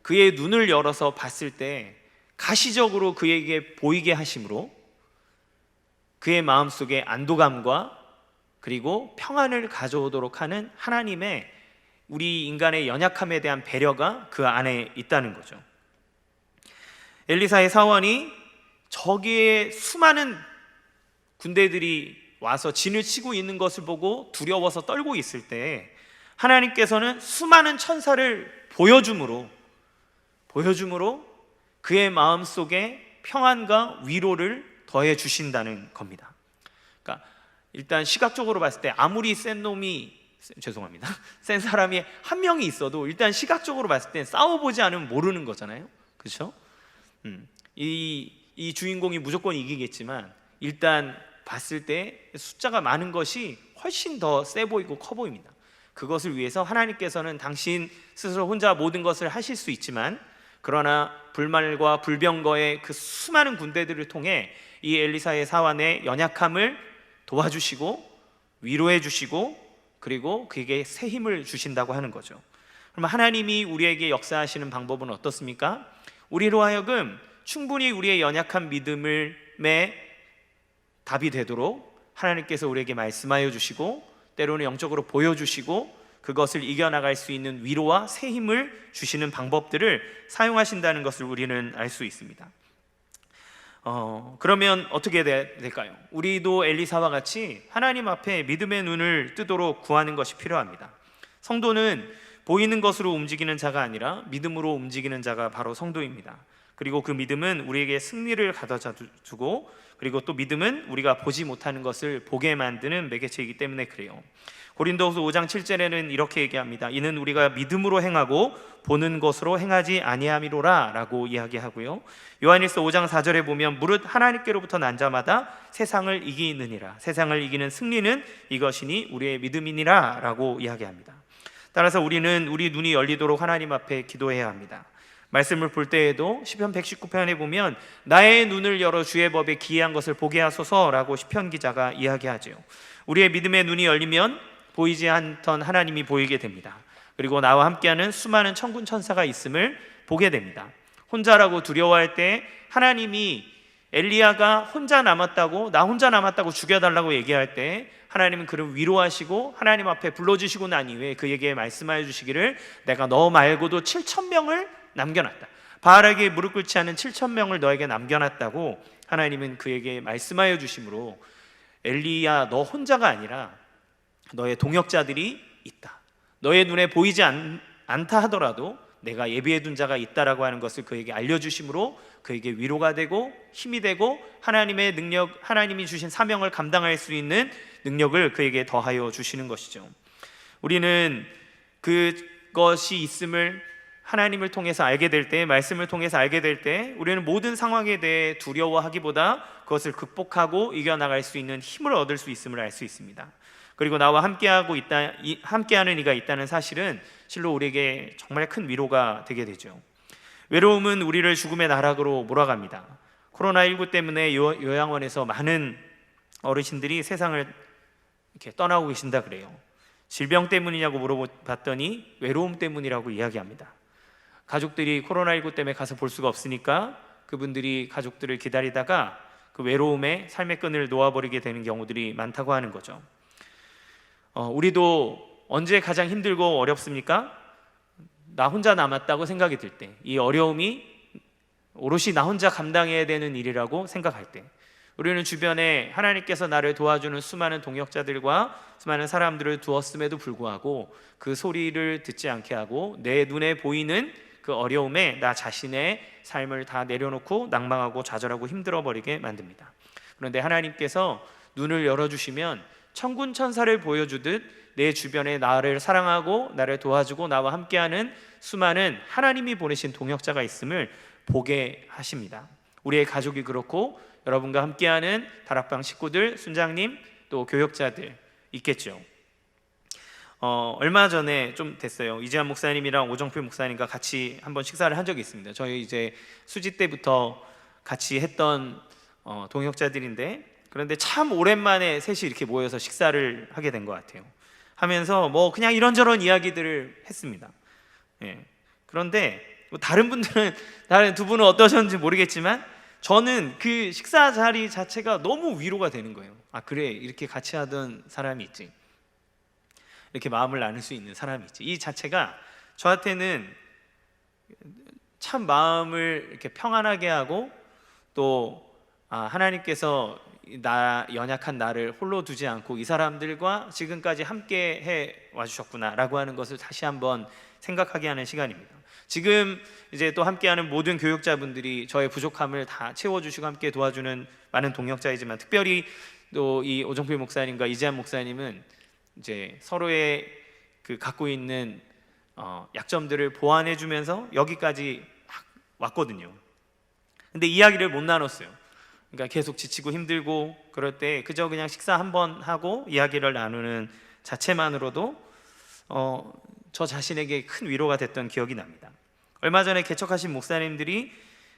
그의 눈을 열어서 봤을 때 가시적으로 그에게 보이게 하심으로 그의 마음속에 안도감과 그리고 평안을 가져오도록 하는 하나님의 우리 인간의 연약함에 대한 배려가 그 안에 있다는 거죠. 엘리사의 사원이 저기에 수많은 군대들이 와서 진을 치고 있는 것을 보고 두려워서 떨고 있을 때 하나님께서는 수많은 천사를 보여줌으로 그의 마음속에 평안과 위로를 더해 주신다는 겁니다. 그러니까 일단 시각적으로 봤을 때 아무리 센 사람이 한 명이 있어도 일단 시각적으로 봤을 때 싸워보지 않으면 모르는 거잖아요. 그렇죠? 이 주인공이 무조건 이기겠지만 일단 봤을 때 숫자가 많은 것이 훨씬 더 세 보이고 커 보입니다. 그것을 위해서 하나님께서는 당신 스스로 혼자 모든 것을 하실 수 있지만 그러나 불말과 불병거의 그 수많은 군대들을 통해 이 엘리사의 사환의 연약함을 도와주시고 위로해 주시고 그리고 그에게 새 힘을 주신다고 하는 거죠. 그러면 하나님이 우리에게 역사하시는 방법은 어떻습니까? 우리로 하여금 충분히 우리의 연약한 믿음의 답이 되도록 하나님께서 우리에게 말씀하여 주시고 때로는 영적으로 보여주시고 그것을 이겨나갈 수 있는 위로와 새 힘을 주시는 방법들을 사용하신다는 것을 우리는 알 수 있습니다. 그러면 어떻게 될까요? 우리도 엘리사와 같이 하나님 앞에 믿음의 눈을 뜨도록 구하는 것이 필요합니다. 성도는 보이는 것으로 움직이는 자가 아니라 믿음으로 움직이는 자가 바로 성도입니다. 그리고 그 믿음은 우리에게 승리를 가져다 주고 그리고 또 믿음은 우리가 보지 못하는 것을 보게 만드는 매개체이기 때문에 그래요. 고린도후서 5장 7절에는 이렇게 얘기합니다. 이는 우리가 믿음으로 행하고 보는 것으로 행하지 아니함이로라 라고 이야기하고요. 요한일서 5장 4절에 보면 무릇 하나님께로부터 난 자마다 세상을 이기느니라. 세상을 이기는 승리는 이것이니 우리의 믿음이니라 라고 이야기합니다. 따라서 우리는 우리 눈이 열리도록 하나님 앞에 기도해야 합니다. 말씀을 볼 때에도 시편 119편에 보면 나의 눈을 열어 주의 법에 기이한 것을 보게 하소서라고 시편 기자가 이야기하죠. 우리의 믿음의 눈이 열리면 보이지 않던 하나님이 보이게 됩니다. 그리고 나와 함께하는 수많은 천군 천사가 있음을 보게 됩니다. 혼자라고 두려워할 때 하나님이 엘리야가 혼자 남았다고 나 혼자 남았다고 죽여달라고 얘기할 때 하나님은 그를 위로하시고 하나님 앞에 불러주시고 난 이후에 그에게 말씀하여 주시기를 내가 너 말고도 7,000명을 남겨놨다. 바알에게 무릎 꿇지 않은 7,000명을 너에게 남겨놨다고 하나님은 그에게 말씀하여 주심으로 엘리야 너 혼자가 아니라 너의 동역자들이 있다. 너의 눈에 보이지 않다 하더라도 내가 예비해 둔 자가 있다라고 하는 것을 그에게 알려주심으로 그에게 위로가 되고 힘이 되고 하나님의 능력, 하나님이 주신 사명을 감당할 수 있는 능력을 그에게 더하여 주시는 것이죠. 우리는 그것이 있음을 하나님을 통해서 알게 될 때, 말씀을 통해서 알게 될 때 우리는 모든 상황에 대해 두려워하기보다 그것을 극복하고 이겨나갈 수 있는 힘을 얻을 수 있음을 알 수 있습니다. 그리고 나와 함께하는 이가 있다는 사실은 실로 우리에게 정말 큰 위로가 되게 되죠. 외로움은 우리를 죽음의 나락으로 몰아갑니다. 코로나19 때문에 요양원에서 많은 어르신들이 세상을 이렇게 떠나고 계신다 그래요. 질병 때문이냐고 물어봤더니 외로움 때문이라고 이야기합니다. 가족들이 코로나19 때문에 가서 볼 수가 없으니까 그분들이 가족들을 기다리다가 그 외로움에 삶의 끈을 놓아버리게 되는 경우들이 많다고 하는 거죠. 우리도 언제 가장 힘들고 어렵습니까? 나 혼자 남았다고 생각이 들 때, 이 어려움이 오롯이 나 혼자 감당해야 되는 일이라고 생각할 때, 우리는 주변에 하나님께서 나를 도와주는 수많은 동역자들과 수많은 사람들을 두었음에도 불구하고 그 소리를 듣지 않게 하고 내 눈에 보이는 그 어려움에 나 자신의 삶을 다 내려놓고 낭망하고 좌절하고 힘들어 버리게 만듭니다. 그런데 하나님께서 눈을 열어주시면 천군 천사를 보여주듯 내 주변에 나를 사랑하고 나를 도와주고 나와 함께하는 수많은 하나님이 보내신 동역자가 있음을 보게 하십니다. 우리의 가족이 그렇고 여러분과 함께하는 다락방 식구들, 순장님, 또 교역자들 있겠죠. 얼마 전에 좀 됐어요. 이재한 목사님이랑 오정필 목사님과 같이 한번 식사를 한 적이 있습니다. 저희 이제 수지 때부터 같이 했던 동역자들인데, 그런데 참 오랜만에 셋이 이렇게 모여서 식사를 하게 된 것 같아요. 하면서 뭐 그냥 이런저런 이야기들을 했습니다. 예. 그런데 다른 분들은, 다른 두 분은 어떠셨는지 모르겠지만 저는 그 식사 자리 자체가 너무 위로가 되는 거예요. 아, 그래, 이렇게 같이 하던 사람이 있지, 이렇게 마음을 나눌 수 있는 사람이 있지. 이 자체가 저한테는 참 마음을 이렇게 평안하게 하고, 또 하나님께서 연약한 나를 홀로 두지 않고 이 사람들과 지금까지 함께 해 와주셨구나라고 하는 것을 다시 한번 생각하게 하는 시간입니다. 지금 이제 또 함께하는 모든 교육자분들이 저의 부족함을 다 채워주시고 함께 도와주는 많은 동역자이지만, 특별히 또 이 오정필 목사님과 이재한 목사님은 이제 서로의 그 갖고 있는 약점들을 보완해주면서 여기까지 왔거든요. 근데 이야기를 못 나눴어요. 그러니까 계속 지치고 힘들고 그럴 때 그저 그냥 식사 한번 하고 이야기를 나누는 자체만으로도 저 자신에게 큰 위로가 됐던 기억이 납니다. 얼마 전에 개척하신 목사님들이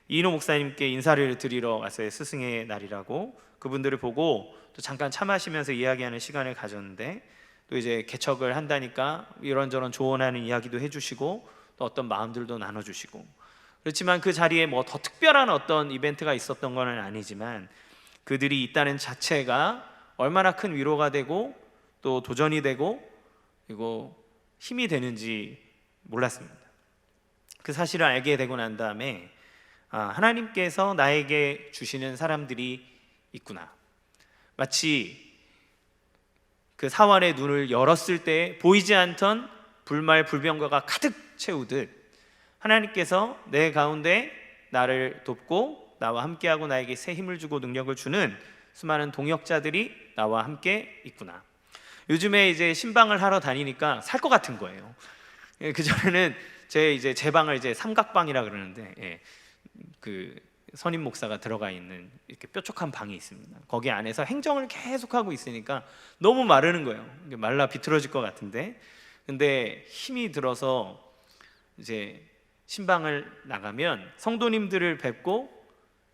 이인호 목사님께 인사를 드리러 왔어요. 스승의 날이라고. 그분들을 보고 또 잠깐 차 마시면서 이야기하는 시간을 가졌는데, 또 이제 개척을 한다니까 이런저런 조언하는 이야기도 해주시고 또 어떤 마음들도 나눠주시고, 그렇지만 그 자리에 뭐 더 특별한 어떤 이벤트가 있었던 건 아니지만 그들이 있다는 자체가 얼마나 큰 위로가 되고 또 도전이 되고 그리고 힘이 되는지 몰랐습니다. 그 사실을 알게 되고 난 다음에 하나님께서 나에게 주시는 사람들이 있구나. 마치 그 사환의 눈을 열었을 때 보이지 않던 불말 불병거가 가득 채우듯 하나님께서 내 가운데 나를 돕고 나와 함께하고 나에게 새 힘을 주고 능력을 주는 수많은 동역자들이 나와 함께 있구나. 요즘에 이제 신방을 하러 다니니까 살 것 같은 거예요. 그 전에는 제 방을 이제 삼각방이라 그러는데, 그 선임 목사가 들어가 있는 이렇게 뾰족한 방이 있습니다. 거기 안에서 행정을 계속하고 있으니까 너무 마르는 거예요. 말라 비틀어질 것 같은데, 근데 힘이 들어서 이제 신방을 나가면 성도님들을 뵙고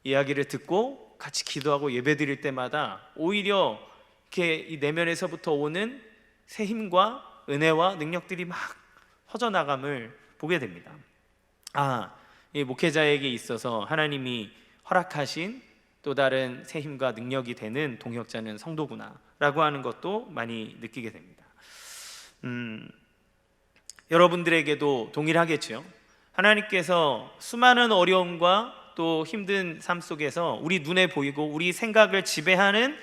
이야기를 듣고 같이 기도하고 예배드릴 때마다 오히려 이렇게 이 내면에서부터 오는 새 힘과 은혜와 능력들이 막 퍼져나감을 보게 됩니다. 이 목회자에게 있어서 하나님이 허락하신 또 다른 새 힘과 능력이 되는 동역자는 성도구나 라고 하는 것도 많이 느끼게 됩니다. 여러분들에게도 동일하겠죠. 하나님께서 수많은 어려움과 또 힘든 삶 속에서 우리 눈에 보이고 우리 생각을 지배하는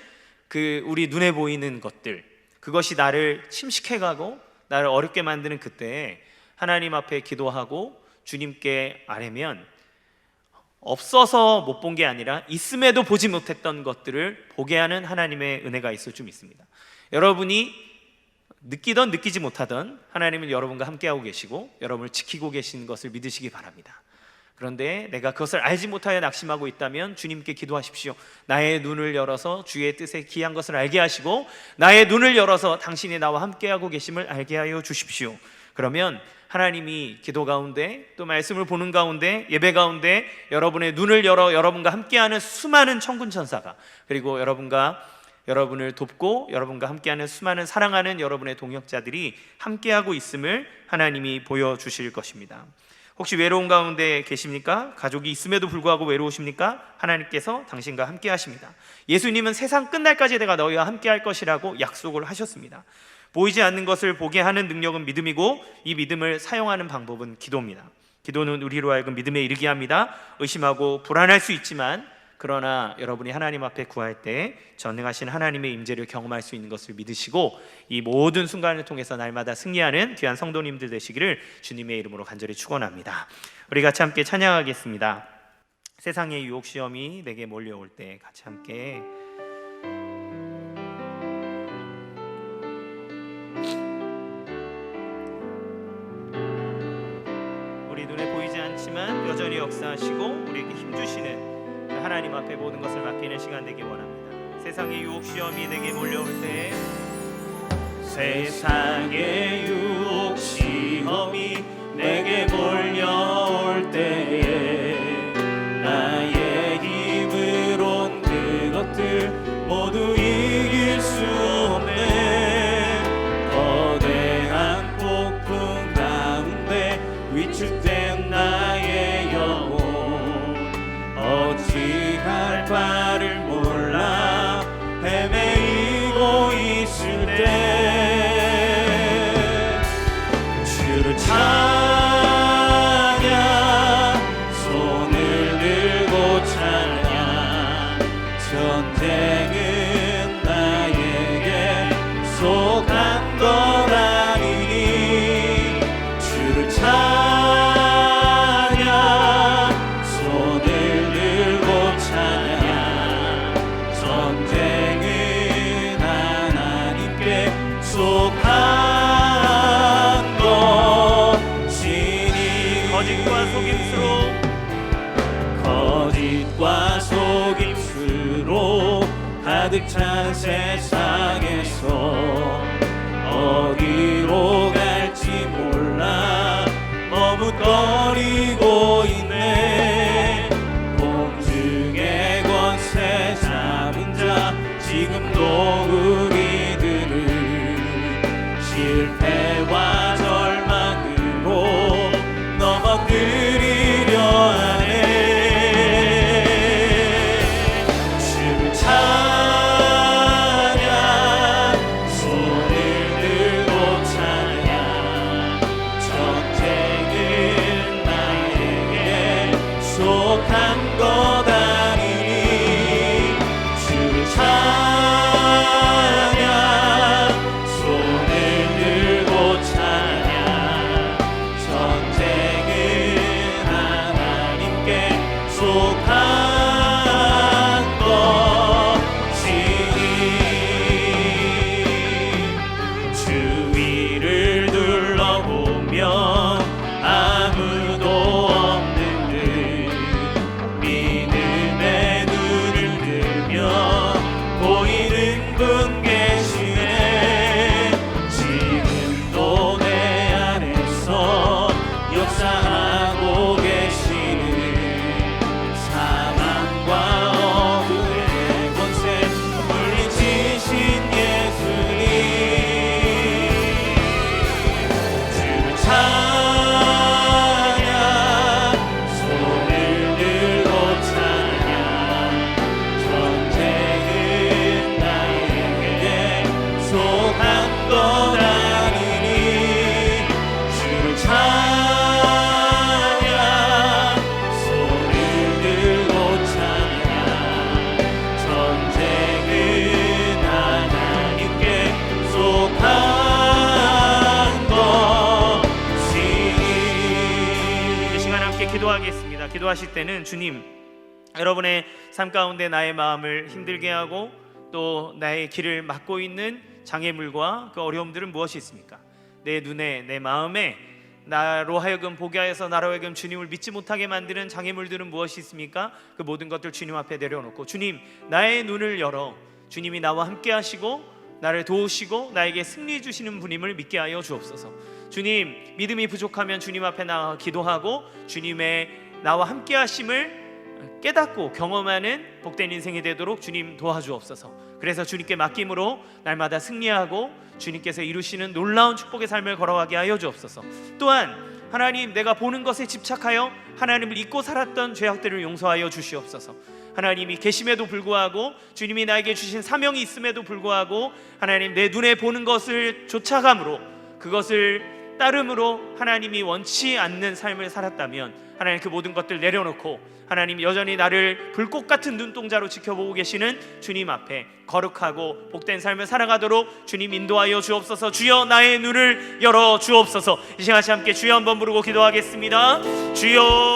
그 우리 눈에 보이는 것들, 그것이 나를 침식해가고 나를 어렵게 만드는 그때에 하나님 앞에 기도하고 주님께 아뢰면 없어서 못 본 게 아니라 있음에도 보지 못했던 것들을 보게 하는 하나님의 은혜가 있을 줄 믿습니다. 여러분이 느끼던 느끼지 못하던 하나님은 여러분과 함께하고 계시고 여러분을 지키고 계신 것을 믿으시기 바랍니다. 그런데 내가 그것을 알지 못하여 낙심하고 있다면 주님께 기도하십시오. 나의 눈을 열어서 주의 뜻에 기한 것을 알게 하시고 나의 눈을 열어서 당신이 나와 함께하고 계심을 알게 하여 주십시오. 그러면 하나님이 기도 가운데 또 말씀을 보는 가운데 예배 가운데 여러분의 눈을 열어 여러분과 함께하는 수많은 천군 천사가, 그리고 여러분을 돕고 여러분과 함께하는 수많은 사랑하는 여러분의 동역자들이 함께하고 있음을 하나님이 보여주실 것입니다. 혹시 외로운 가운데 계십니까? 가족이 있음에도 불구하고 외로우십니까? 하나님께서 당신과 함께 하십니다. 예수님은 세상 끝날까지 내가 너희와 함께 할 것이라고 약속을 하셨습니다. 보이지 않는 것을 보게 하는 능력은 믿음이고 이 믿음을 사용하는 방법은 기도입니다. 기도는 우리로 하여금 믿음에 이르게 합니다. 의심하고 불안할 수 있지만 그러나 여러분이 하나님 앞에 구할 때 전능하신 하나님의 임재를 경험할 수 있는 것을 믿으시고 이 모든 순간을 통해서 날마다 승리하는 귀한 성도님들 되시기를 주님의 이름으로 간절히 축원합니다. 우리 같이 함께 찬양하겠습니다. 세상의 유혹 시험이 내게 몰려올 때 같이 함께 우리 눈에 보이지 않지만 여전히 역사하시고 우리에게 힘주시는 그 하나님 앞에 모든 것을 맡기는 시간 되길 원합니다. 세상의 유혹 시험이 내게 몰려올 때 세상의 유혹 시험이 내게 몰려올 때에 나의 힘으론 그것들 모두 이길 수 없네. 거대한 폭풍 가운데 위축된 나의 영혼 어찌할 바를 몰라 헤매이고 있을 때 주를 찬양 손을 들고 찬양 전쟁은 나에게 속한 것 아니니 주를 찬양 손을 들고 찬양 전쟁은 하나님께 속한 것이니 거짓과 속임수로 가득 찬 세상에서 어디로 갈지 몰라 머뭇거리고 있네. 공중의 권세 잡은 자 지금도 우리들은 실패와 절망으로 넘어뜨리려 하네. 주를 찬양 손을 들고 찬양 전쟁은 나에게 속한 것 아니니 주를 찬양 손을 들고 찬양 전쟁은 하나님께 속한 것이니 주위를 둘러보며 아무도 없는 듯 믿음의 눈을 들며 보이는 분 계시네. 지금도 내 안에서 역사하고 계시는 사망과 어둠의 권세 물리치신 예수님 주를 찬양 손을 들고 찬양 전쟁은 나에게 속한 것 아니니 주를 찬양 손을 들고 찬양 전쟁은 하나님께 속한 것이니. 이 시간 함께 기도하겠습니다. 기도하실 때는 주님, 여러분의 삶 가운데 나의 마음을 힘들게 하고 또 나의 길을 막고 있는 장애물과 그 어려움들은 무엇이 있습니까? 내 눈에 내 마음에 나로 하여금 보게 하여서 나로 하여금 주님을 믿지 못하게 만드는 장애물들은 무엇이 있습니까? 그 모든 것들 주님 앞에 내려놓고 주님, 나의 눈을 열어 주님이 나와 함께 하시고 나를 도우시고 나에게 승리 주시는 분임을 믿게 하여 주옵소서. 주님, 믿음이 부족하면 주님 앞에 나와 기도하고 주님의 나와 함께 하심을 깨닫고 경험하는 복된 인생이 되도록 주님 도와주옵소서. 그래서 주님께 맡김으로 날마다 승리하고 주님께서 이루시는 놀라운 축복의 삶을 걸어가게 하여 주옵소서. 또한 하나님, 내가 보는 것에 집착하여 하나님을 잊고 살았던 죄악들을 용서하여 주시옵소서. 하나님이 계심에도 불구하고 주님이 나에게 주신 사명이 있음에도 불구하고 하나님, 내 눈에 보는 것을 쫓아감으로 그것을 따름으로 하나님이 원치 않는 삶을 살았다면 하나님 그 모든 것들 내려놓고 하나님 여전히 나를 불꽃 같은 눈동자로 지켜보고 계시는 주님 앞에 거룩하고 복된 삶을 살아가도록 주님 인도하여 주옵소서. 주여 나의 눈을 열어 주옵소서. 이 시간 같이 함께 주여 한번 부르고 기도하겠습니다. 주여.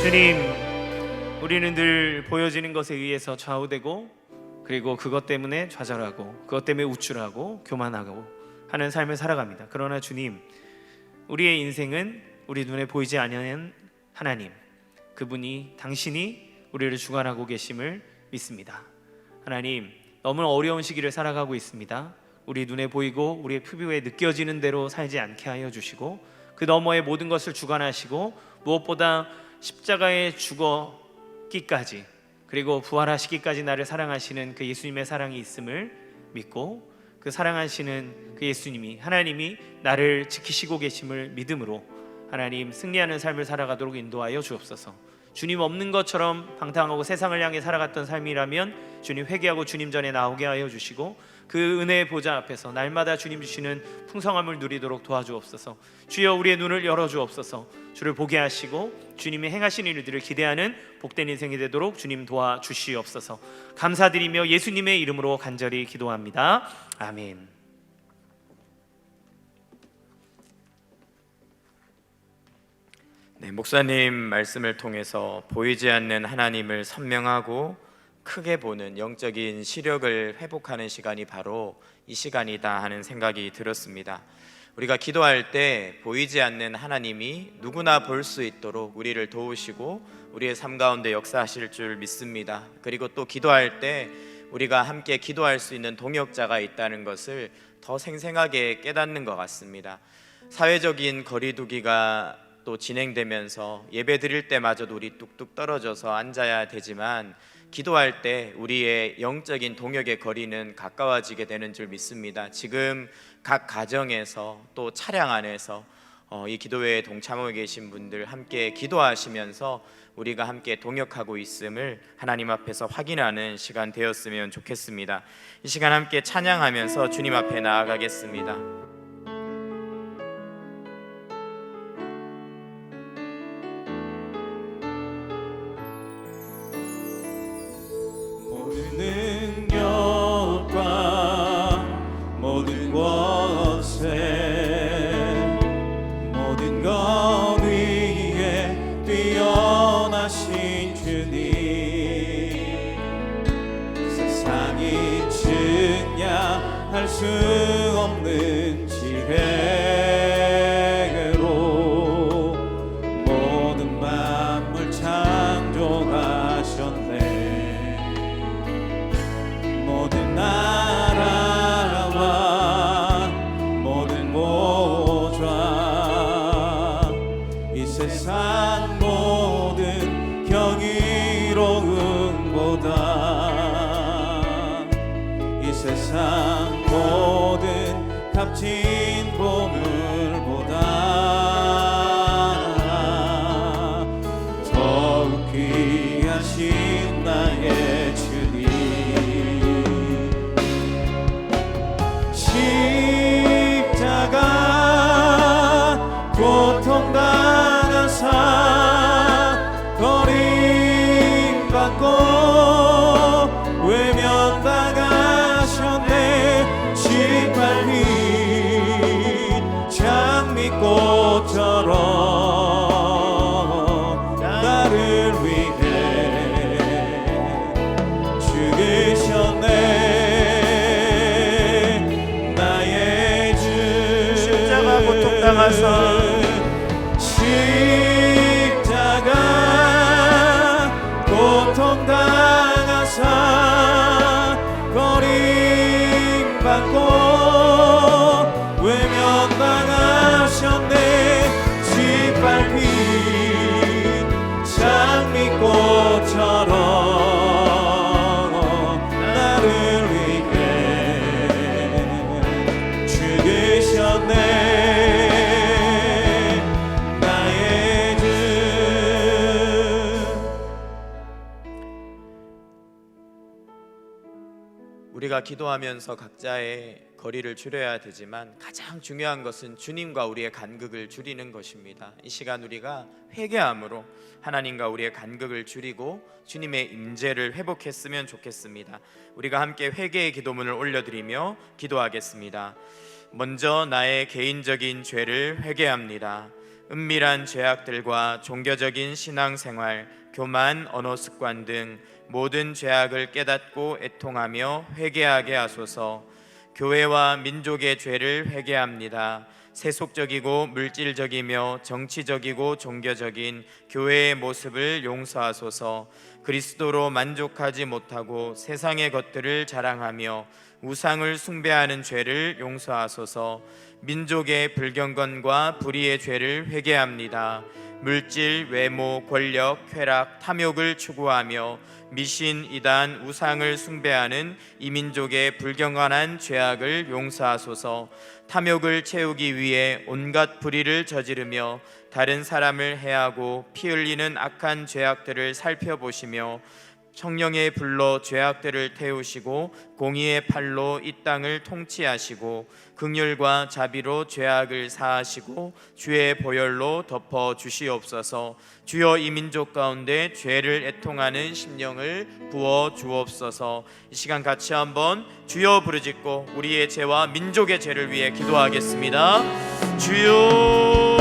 주님, 우리는 늘 보여지는 것에 의해서 좌우되고 그리고 그것 때문에 좌절하고 그것 때문에 우쭐하고 교만하고 하는 삶을 살아갑니다. 그러나 주님, 우리의 인생은 우리 눈에 보이지 아니하는 하나님, 그분이 당신이 우리를 주관하고 계심을 믿습니다. 하나님, 너무 어려운 시기를 살아가고 있습니다. 우리 눈에 보이고 우리의 피부에 느껴지는 대로 살지 않게 하여 주시고 그 너머의 모든 것을 주관하시고 무엇보다 십자가에 죽었기까지 그리고 부활하시기까지 나를 사랑하시는 그 예수님의 사랑이 있음을 믿고 그 사랑하시는 그 예수님이 하나님이 나를 지키시고 계심을 믿음으로 하나님 승리하는 삶을 살아가도록 인도하여 주옵소서. 주님 없는 것처럼 방탕하고 세상을 향해 살아갔던 삶이라면 주님 회개하고 주님 전에 나오게 하여 주시고 그 은혜의 보좌 앞에서 날마다 주님 주시는 풍성함을 누리도록 도와주옵소서. 주여 우리의 눈을 열어주옵소서. 주를 보게 하시고 주님이 행하시는 일들을 기대하는 복된 인생이 되도록 주님 도와주시옵소서. 감사드리며 예수님의 이름으로 간절히 기도합니다. 아멘. 네, 목사님 말씀을 통해서 보이지 않는 하나님을 선명하고 크게 보는 영적인 시력을 회복하는 시간이 바로 이 시간이다 하는 생각이 들었습니다. 우리가 기도할 때 보이지 않는 하나님이 누구나 볼 수 있도록 우리를 도우시고 우리의 삶 가운데 역사하실 줄 믿습니다. 그리고 또 기도할 때 우리가 함께 기도할 수 있는 동역자가 있다는 것을 더 생생하게 깨닫는 것 같습니다. 사회적인 거리두기가 또 진행되면서 예배 드릴 때마저도 우리 뚝뚝 떨어져서 앉아야 되지만 기도할 때 우리의 영적인 동역의 거리는 가까워지게 되는 줄 믿습니다. 지금 각 가정에서 또 차량 안에서 이 기도회에 동참하고 계신 분들 함께 기도하시면서 우리가 함께 동역하고 있음을 하나님 앞에서 확인하는 시간 되었으면 좋겠습니다. 이 시간 함께 찬양하면서 주님 앞에 나아가겠습니다. 모든 것에 모든 것 위에 뛰어나신 주님 세상이 증량할 수 없는 지혜로 모든 만물 창조하셨네. 모든 나라와 모든 보좌 이 세상 모든 경이로움보다 이 세상 값진 보물보다 더욱 귀하신 나의 주님, 십자가 고통당하사 버림받고 외면당하셨네. 짓밟힌 장미꽃처럼 나를 위해 죽으셨네. 나의 주 십자가 고통당하사 십자가 고통당하사 버림받고 외면당하셨네. 짓밟힌 장미꽃처럼 나를 위해 죽으셨네. 나의 주. 우리가 기도하면서 각자의 거리를 줄여야 되지만 가장 중요한 것은 주님과 우리의 간극을 줄이는 것입니다. 이 시간 우리가 회개함으로 하나님과 우리의 간극을 줄이고 주님의 임재를 회복했으면 좋겠습니다. 우리가 함께 회개의 기도문을 올려드리며 기도하겠습니다. 먼저 나의 개인적인 죄를 회개합니다. 은밀한 죄악들과 종교적인 신앙생활, 교만, 언어 습관 등 모든 죄악을 깨닫고 애통하며 회개하게 하소서. 교회와 민족의 죄를 회개합니다. 세속적이고 물질적이며 정치적이고 종교적인 교회의 모습을 용서하소서. 그리스도로 만족하지 못하고 세상의 것들을 자랑하며 우상을 숭배하는 죄를 용서하소서. 민족의 불경건과 불의의 죄를 회개합니다. 물질, 외모, 권력, 쾌락, 탐욕을 추구하며 미신, 이단, 우상을 숭배하는 이민족의 불경건한 죄악을 용서하소서. 탐욕을 채우기 위해 온갖 불의를 저지르며 다른 사람을 해하고 피 흘리는 악한 죄악들을 살펴보시며 성령의 불로 죄악들을 태우시고 공의의 팔로 이 땅을 통치하시고 긍휼과 자비로 죄악을 사하시고 주의 보혈로 덮어 주시옵소서. 주여, 이 민족 가운데 죄를 애통하는 심령을 부어 주옵소서. 이 시간 같이 한번 주여 부르짖고 우리의 죄와 민족의 죄를 위해 기도하겠습니다. 주여.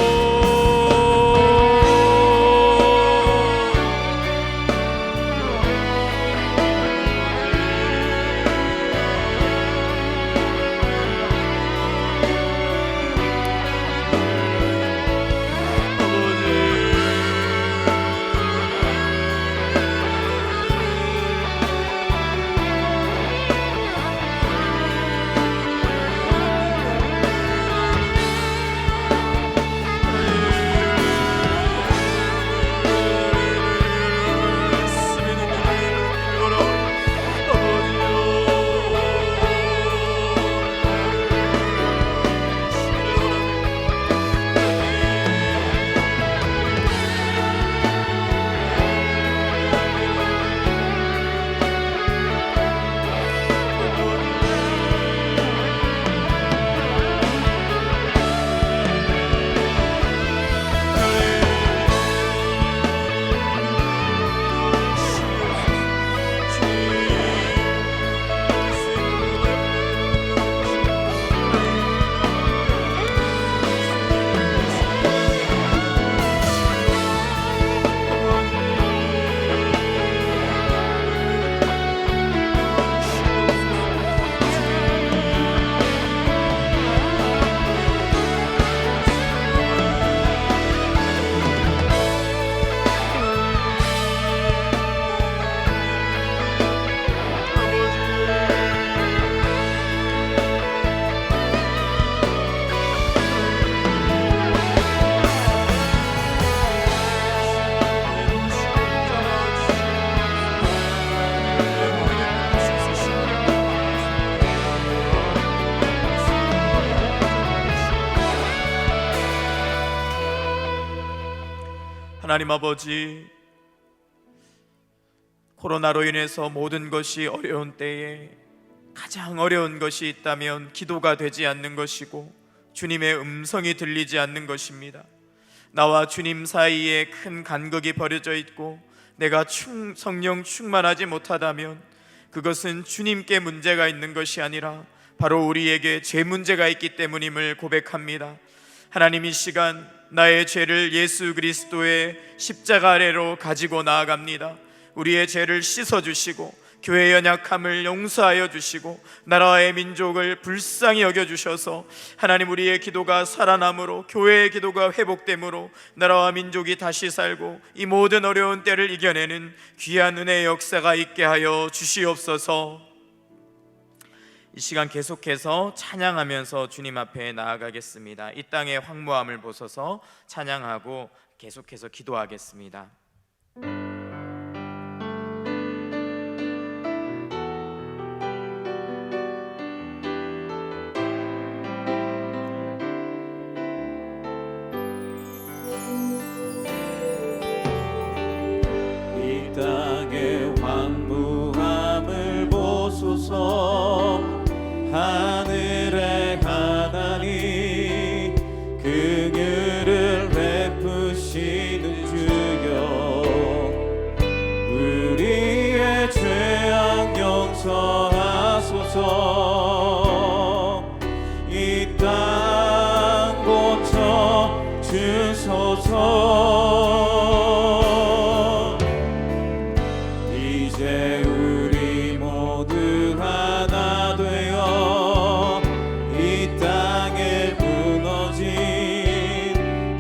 하나님 아버지, 코로나로 인해서 모든 것이 어려운 때에 가장 어려운 것이 있다면 기도가 되지 않는 것이고 주님의 음성이 들리지 않는 것입니다. 나와 주님 사이에 큰 간극이 벌어져 있고 내가 성령 충만하지 못하다면 그것은 주님께 문제가 있는 것이 아니라 바로 우리에게 죄 문제가 있기 때문임을 고백합니다. 하나님, 이 시간 나의 죄를 예수 그리스도의 십자가 아래로 가지고 나아갑니다. 우리의 죄를 씻어주시고 교회의 연약함을 용서하여 주시고 나라의 민족을 불쌍히 여겨주셔서 하나님, 우리의 기도가 살아남으로 교회의 기도가 회복됨으로 나라와 민족이 다시 살고 이 모든 어려운 때를 이겨내는 귀한 은혜의 역사가 있게 하여 주시옵소서. 이 시간 계속해서 찬양하면서 주님 앞에 나아가겠습니다. 이 땅의 황무함을 보소서 찬양하고 계속해서 기도하겠습니다. 이 땅의 황무함을 보소서. 하늘의 하나님, 긍휼을 베푸시는 주여, 우리의 죄악 용서하소서. 이 땅 고쳐 주소서. 이제 우리 모두 하나 되어 이 땅에 무너진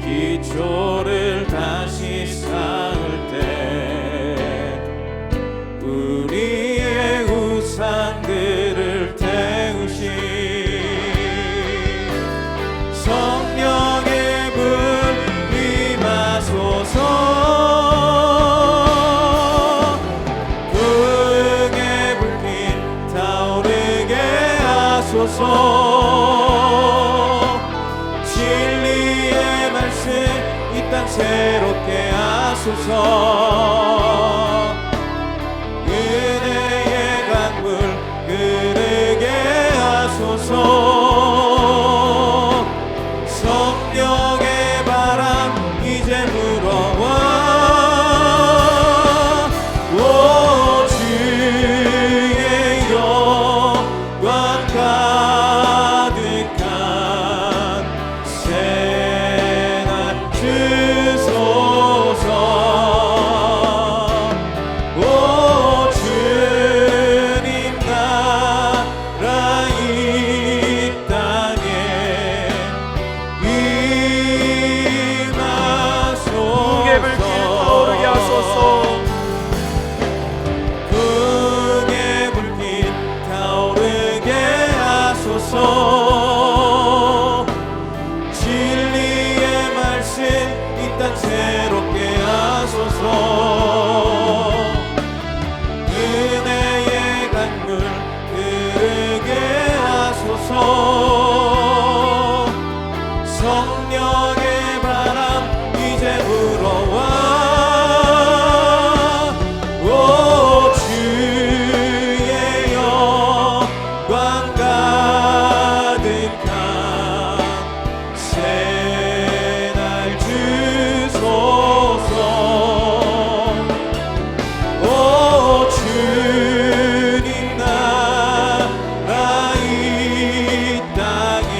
기초를 다시 쌓을 때 우리의 우상들을 태우신 성령의 불 임하소서. 진리의 말씀 이 땅 새롭게 하소서. 은혜의 강물 흐르게 하소서. 성령의 바람 이제 불어와. 오 주의 영광 가득한 새날 주소서. 오 주님 나라 이 땅에 궁의 불길 타오르게 하소서. 궁의 불길 타오르게 하소서. 진리의 말씀 이 땅 새롭게 하소서. 은혜의 강물 흐르게 하소서. 성령의 바람 이제 불어와. 오 주의 영광 가득한 새날 주소서. 오 주님 나라 이 땅에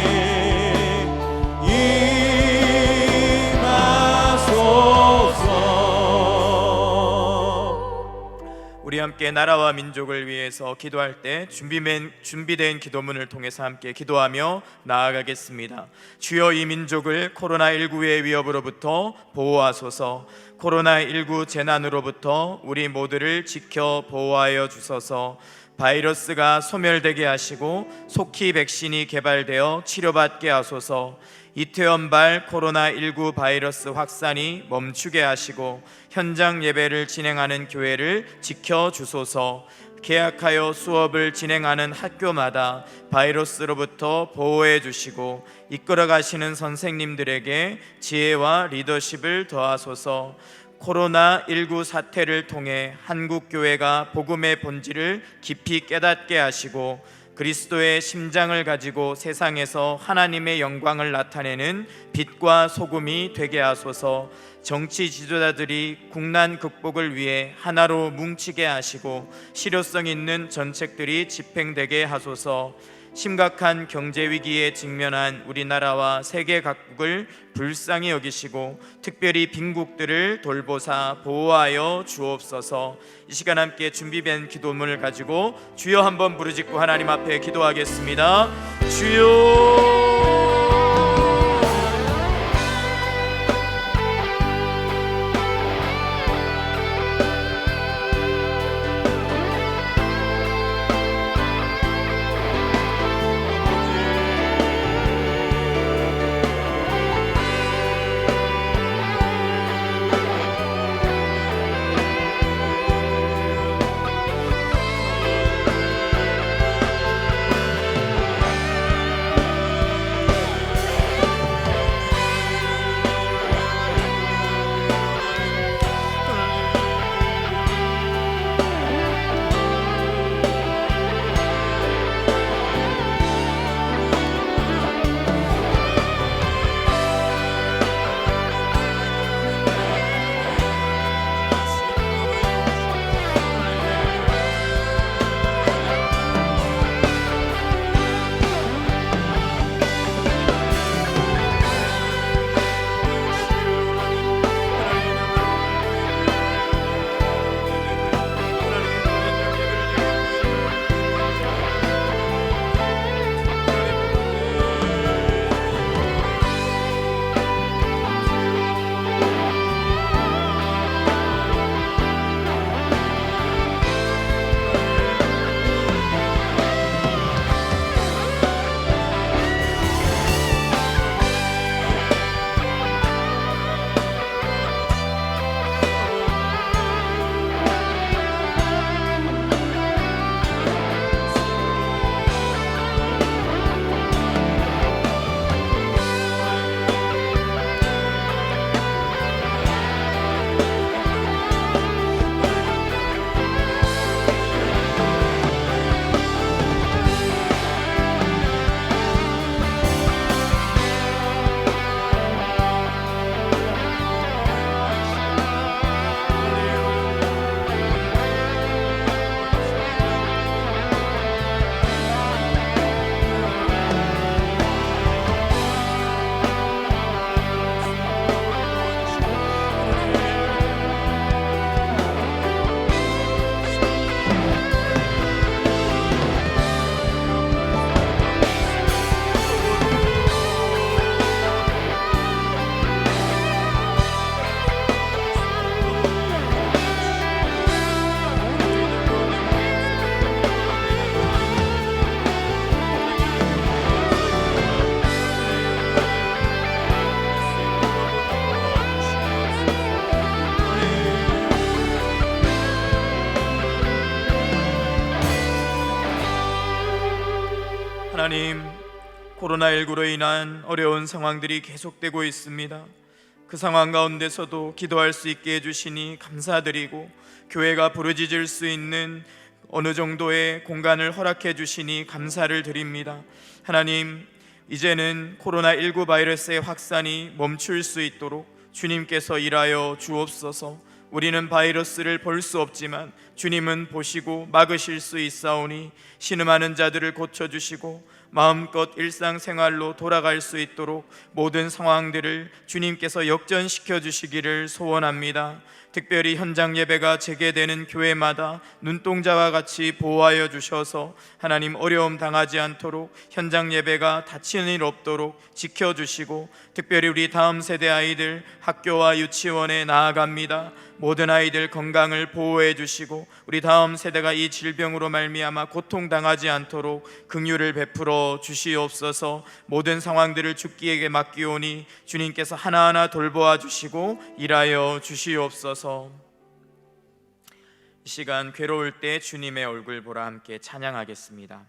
임하소서. 우리 함께 나라와 민족을 위해서 기도할 때 준비된 기도문을 통해서 함께 기도하며 나아가겠습니다. 주여, 이 민족을 코로나19의 위협으로부터 보호하소서. 코로나19 재난으로부터 우리 모두를 지켜 보호하여 주소서. 바이러스가 소멸되게 하시고 속히 백신이 개발되어 치료받게 하소서. 이태원발 코로나19 바이러스 확산이 멈추게 하시고 현장 예배를 진행하는 교회를 지켜주소서. 계약하여 수업을 진행하는 학교마다 바이러스로부터 보호해 주시고 이끌어 가시는 선생님들에게 지혜와 리더십을 더하소서. 코로나19 사태를 통해 한국 교회가 복음의 본질을 깊이 깨닫게 하시고 그리스도의 심장을 가지고 세상에서 하나님의 영광을 나타내는 빛과 소금이 되게 하소서. 정치 지도자들이 국난 극복을 위해 하나로 뭉치게 하시고 실효성 있는 정책들이 집행되게 하소서. 심각한 경제 위기에 직면한 우리나라와 세계 각국을 불쌍히 여기시고 특별히 빈국들을 돌보사 보호하여 주옵소서. 이 시간 함께 준비된 기도문을 가지고 주여 한번 부르짖고 하나님 앞에 기도하겠습니다. 주여. 하나님, 코로나19로 인한 어려운 상황들이 계속되고 있습니다. 그 상황 가운데서도 기도할 수 있게 해주시니 감사드리고 교회가 부르짖을 수 있는 어느 정도의 공간을 허락해 주시니 감사를 드립니다. 하나님, 이제는 코로나19 바이러스의 확산이 멈출 수 있도록 주님께서 일하여 주옵소서. 우리는 바이러스를 볼 수 없지만 주님은 보시고 막으실 수 있사오니 신음하는 자들을 고쳐주시고 마음껏 일상생활로 돌아갈 수 있도록 모든 상황들을 주님께서 역전시켜 주시기를 소원합니다. 특별히 현장 예배가 재개되는 교회마다 눈동자와 같이 보호하여 주셔서 하나님 어려움 당하지 않도록 현장 예배가 다치는 일 없도록 지켜주시고 특별히 우리 다음 세대 아이들 학교와 유치원에 나아갑니다. 모든 아이들 건강을 보호해 주시고 우리 다음 세대가 이 질병으로 말미암아 고통당하지 않도록 긍휼을 베풀어 주시옵소서. 모든 상황들을 주께에게 맡기오니 주님께서 하나하나 돌보아 주시고 일하여 주시옵소서. 이 시간 괴로울 때 주님의 얼굴 보라 함께 찬양하겠습니다.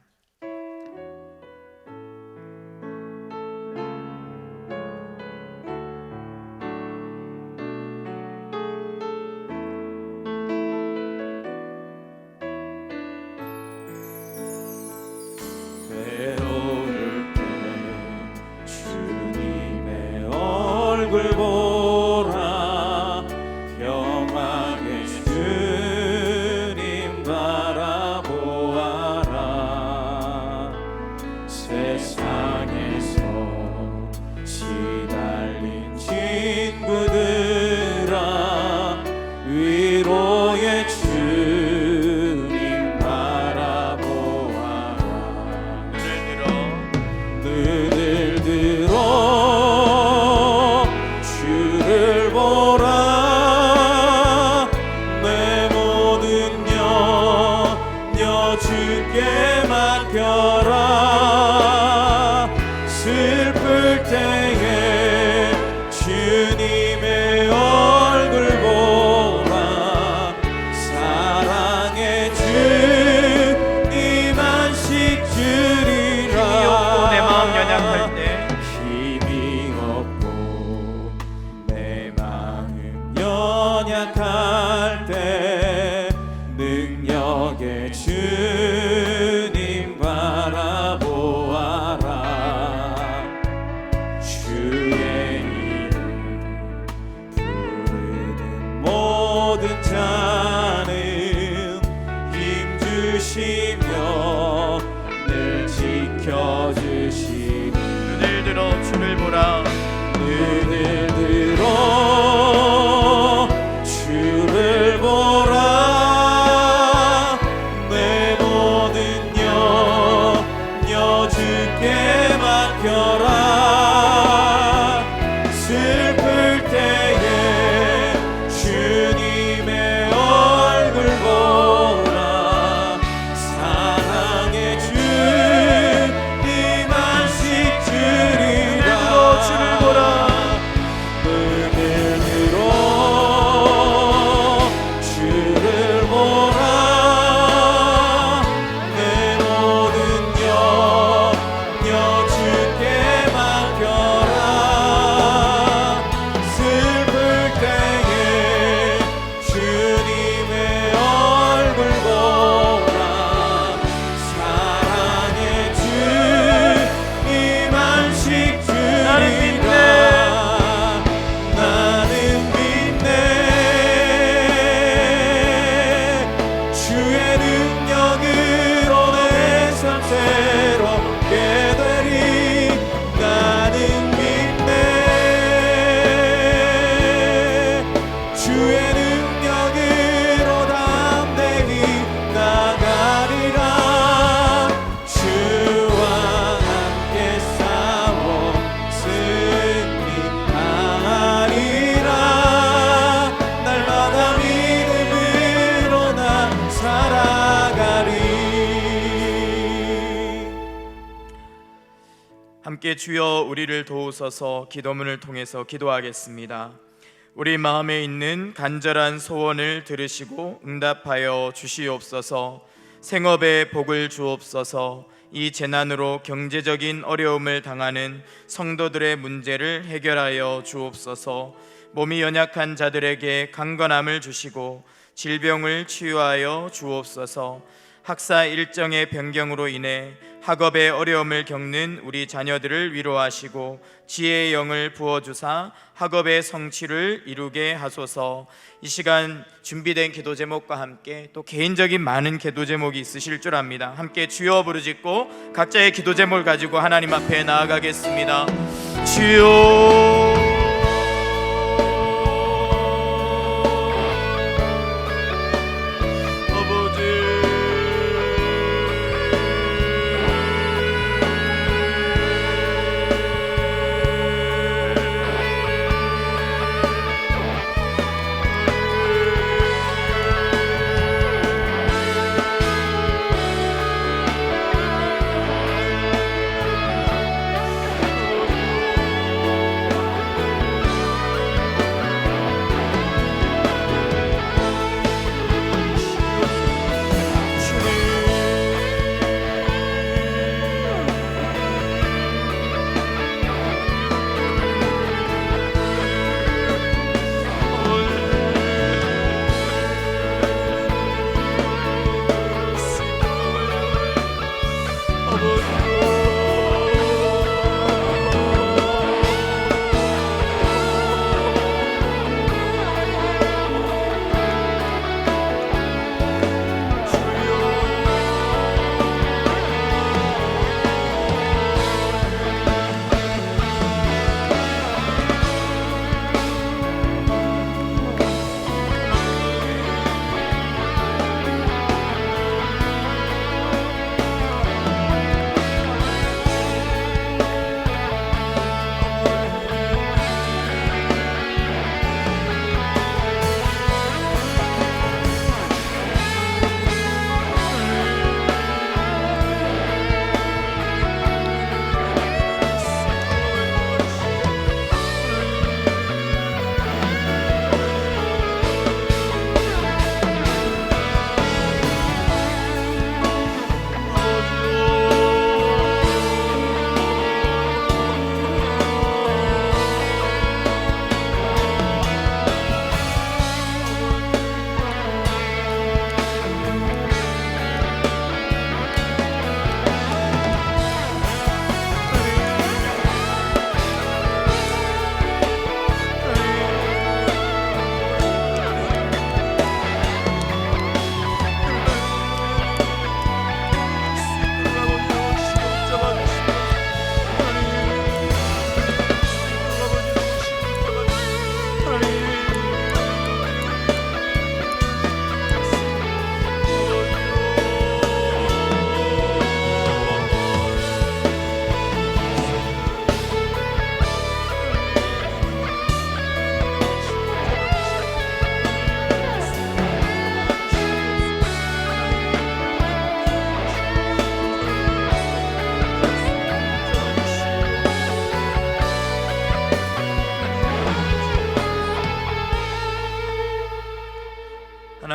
얼굴 보라 영광의 주님 바라보아라. 세상에서 시달린 친구들아 위로의 주님 바라보아라. 눈을 들어 주를 보라. 내 모든 염려 주께 맡겨라. 슬플 때에 주님의 얼굴 보라. 사랑의 주님 안식 주리라. 내 마음 연약할 때 힘이 없고 내 마음 연약할 때 능력의 주님 바라보아라. 주의 이름 부르는 모든 자는 힘 주시며 늘 지켜주시니 눈을 들어 주를 보라. 눈을 들어 주를 보라. 내 모든 염려 주께 맡겨라. 슬플 때에 주님의 얼굴 보라. 사랑의 주님 안식 주리라. 주를 보라. 눈을 들어 주를 보라. 내 모든 염려 주께 맡겨라. 슬플 때에 주님의 얼굴 보라. 사랑의 주님 안식 주리라. 나는 믿네. 주의 능력으로 내 삶 새롭게 되리. 나는 믿네. 주의 능력으로 담대히 나가리라. 주와 함께 싸워 승리하리라. 날마다 믿음으로 난 살아가리. 함께 주여 우리를 도우소서 기도문을 통해서 기도하겠습니다. 우리 마음에 있는 간절한 소원을 들으시고 응답하여 주시옵소서. 생업에 복을 주옵소서. 이 재난으로 경제적인 어려움을 당하는 성도들의 문제를 해결하여 주옵소서. 몸이 연약한 자들에게 강건함을 주시고 질병을 치유하여 주옵소서. 학사 일정의 변경으로 인해 학업의 어려움을 겪는 우리 자녀들을 위로하시고 지혜의 영을 부어주사 학업의 성취를 이루게 하소서. 이 시간 준비된 기도 제목과 함께 또 개인적인 많은 기도 제목이 있으실 줄 압니다. 함께 주여 부르짖고 각자의 기도 제목을 가지고 하나님 앞에 나아가겠습니다. 주여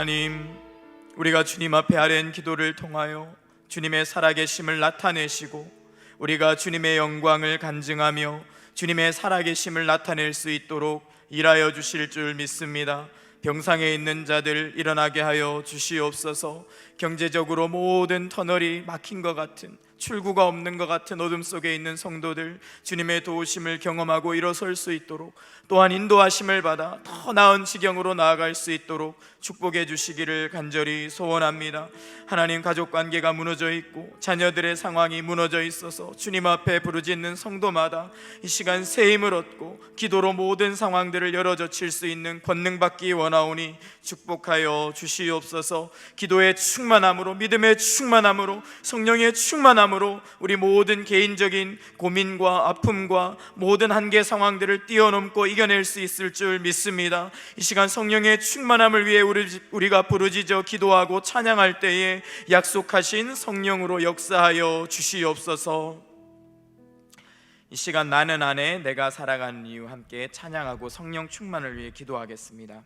하나님, 우리가 주님 앞에 아뢰는 기도를 통하여 주님의 살아계심을 나타내시고 우리가 주님의 영광을 간증하며 주님의 살아계심을 나타낼 수 있도록 일하여 주실 줄 믿습니다. 병상에 있는 자들 일어나게 하여 주시옵소서. 경제적으로 모든 터널이 막힌 것 같은, 출구가 없는 것 같은 어둠 속에 있는 성도들 주님의 도우심을 경험하고 일어설 수 있도록, 또한 인도하심을 받아 더 나은 지경으로 나아갈 수 있도록 축복해 주시기를 간절히 소원합니다. 하나님, 가족 관계가 무너져 있고 자녀들의 상황이 무너져 있어서 주님 앞에 부르짖는 성도마다 이 시간 새 힘을 얻고 기도로 모든 상황들을 열어젖힐 수 있는 권능 받기 원하오니 축복하여 주시옵소서. 기도의 충만함으로, 믿음의 충만함으로, 성령의 충만함으로 우리 모든 개인적인 고민과 아픔과 모든 한계 상황들을 뛰어넘고 이겨낼 수 있을 줄 믿습니다. 이 시간 성령의 충만함을 위해 우리가 부르짖어 기도하고 찬양할 때에 약속하신 성령으로 역사하여 주시옵소서. 이 시간 나는 안에 내가 살아가는 이유 함께 찬양하고 성령 충만을 위해 기도하겠습니다.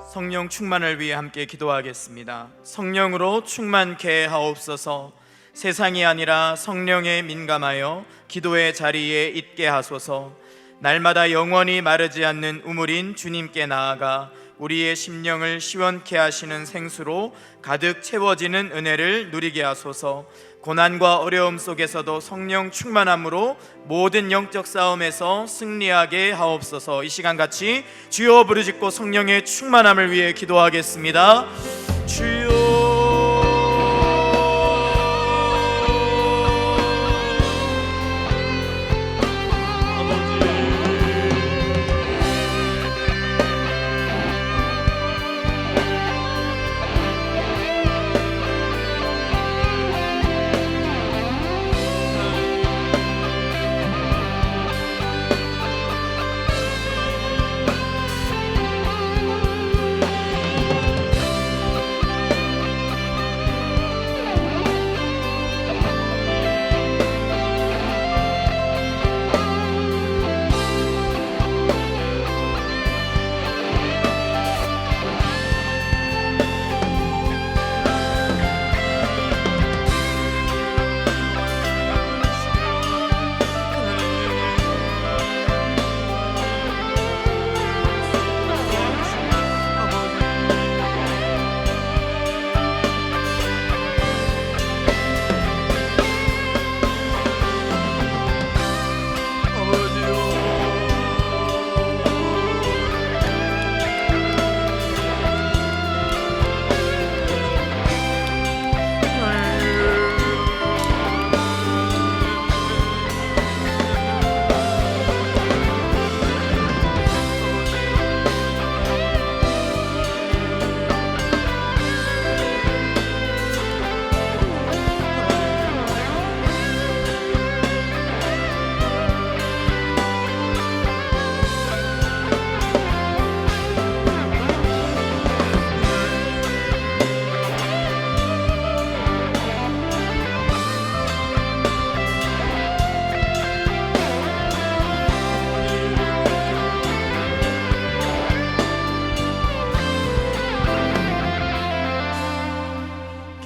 성령 충만을 위해 함께 기도하겠습니다. 성령으로 충만케 하옵소서. 세상이 아니라 성령에 민감하여 기도의 자리에 있게 하소서. 날마다 영원히 마르지 않는 우물인 주님께 나아가 우리의 심령을 시원케 하시는 생수로 가득 채워지는 은혜를 누리게 하소서. 고난과 어려움 속에서도 성령 충만함으로 모든 영적 싸움에서 승리하게 하옵소서. 이 시간 같이 주여 부르짖고 성령의 충만함을 위해 기도하겠습니다. 주여.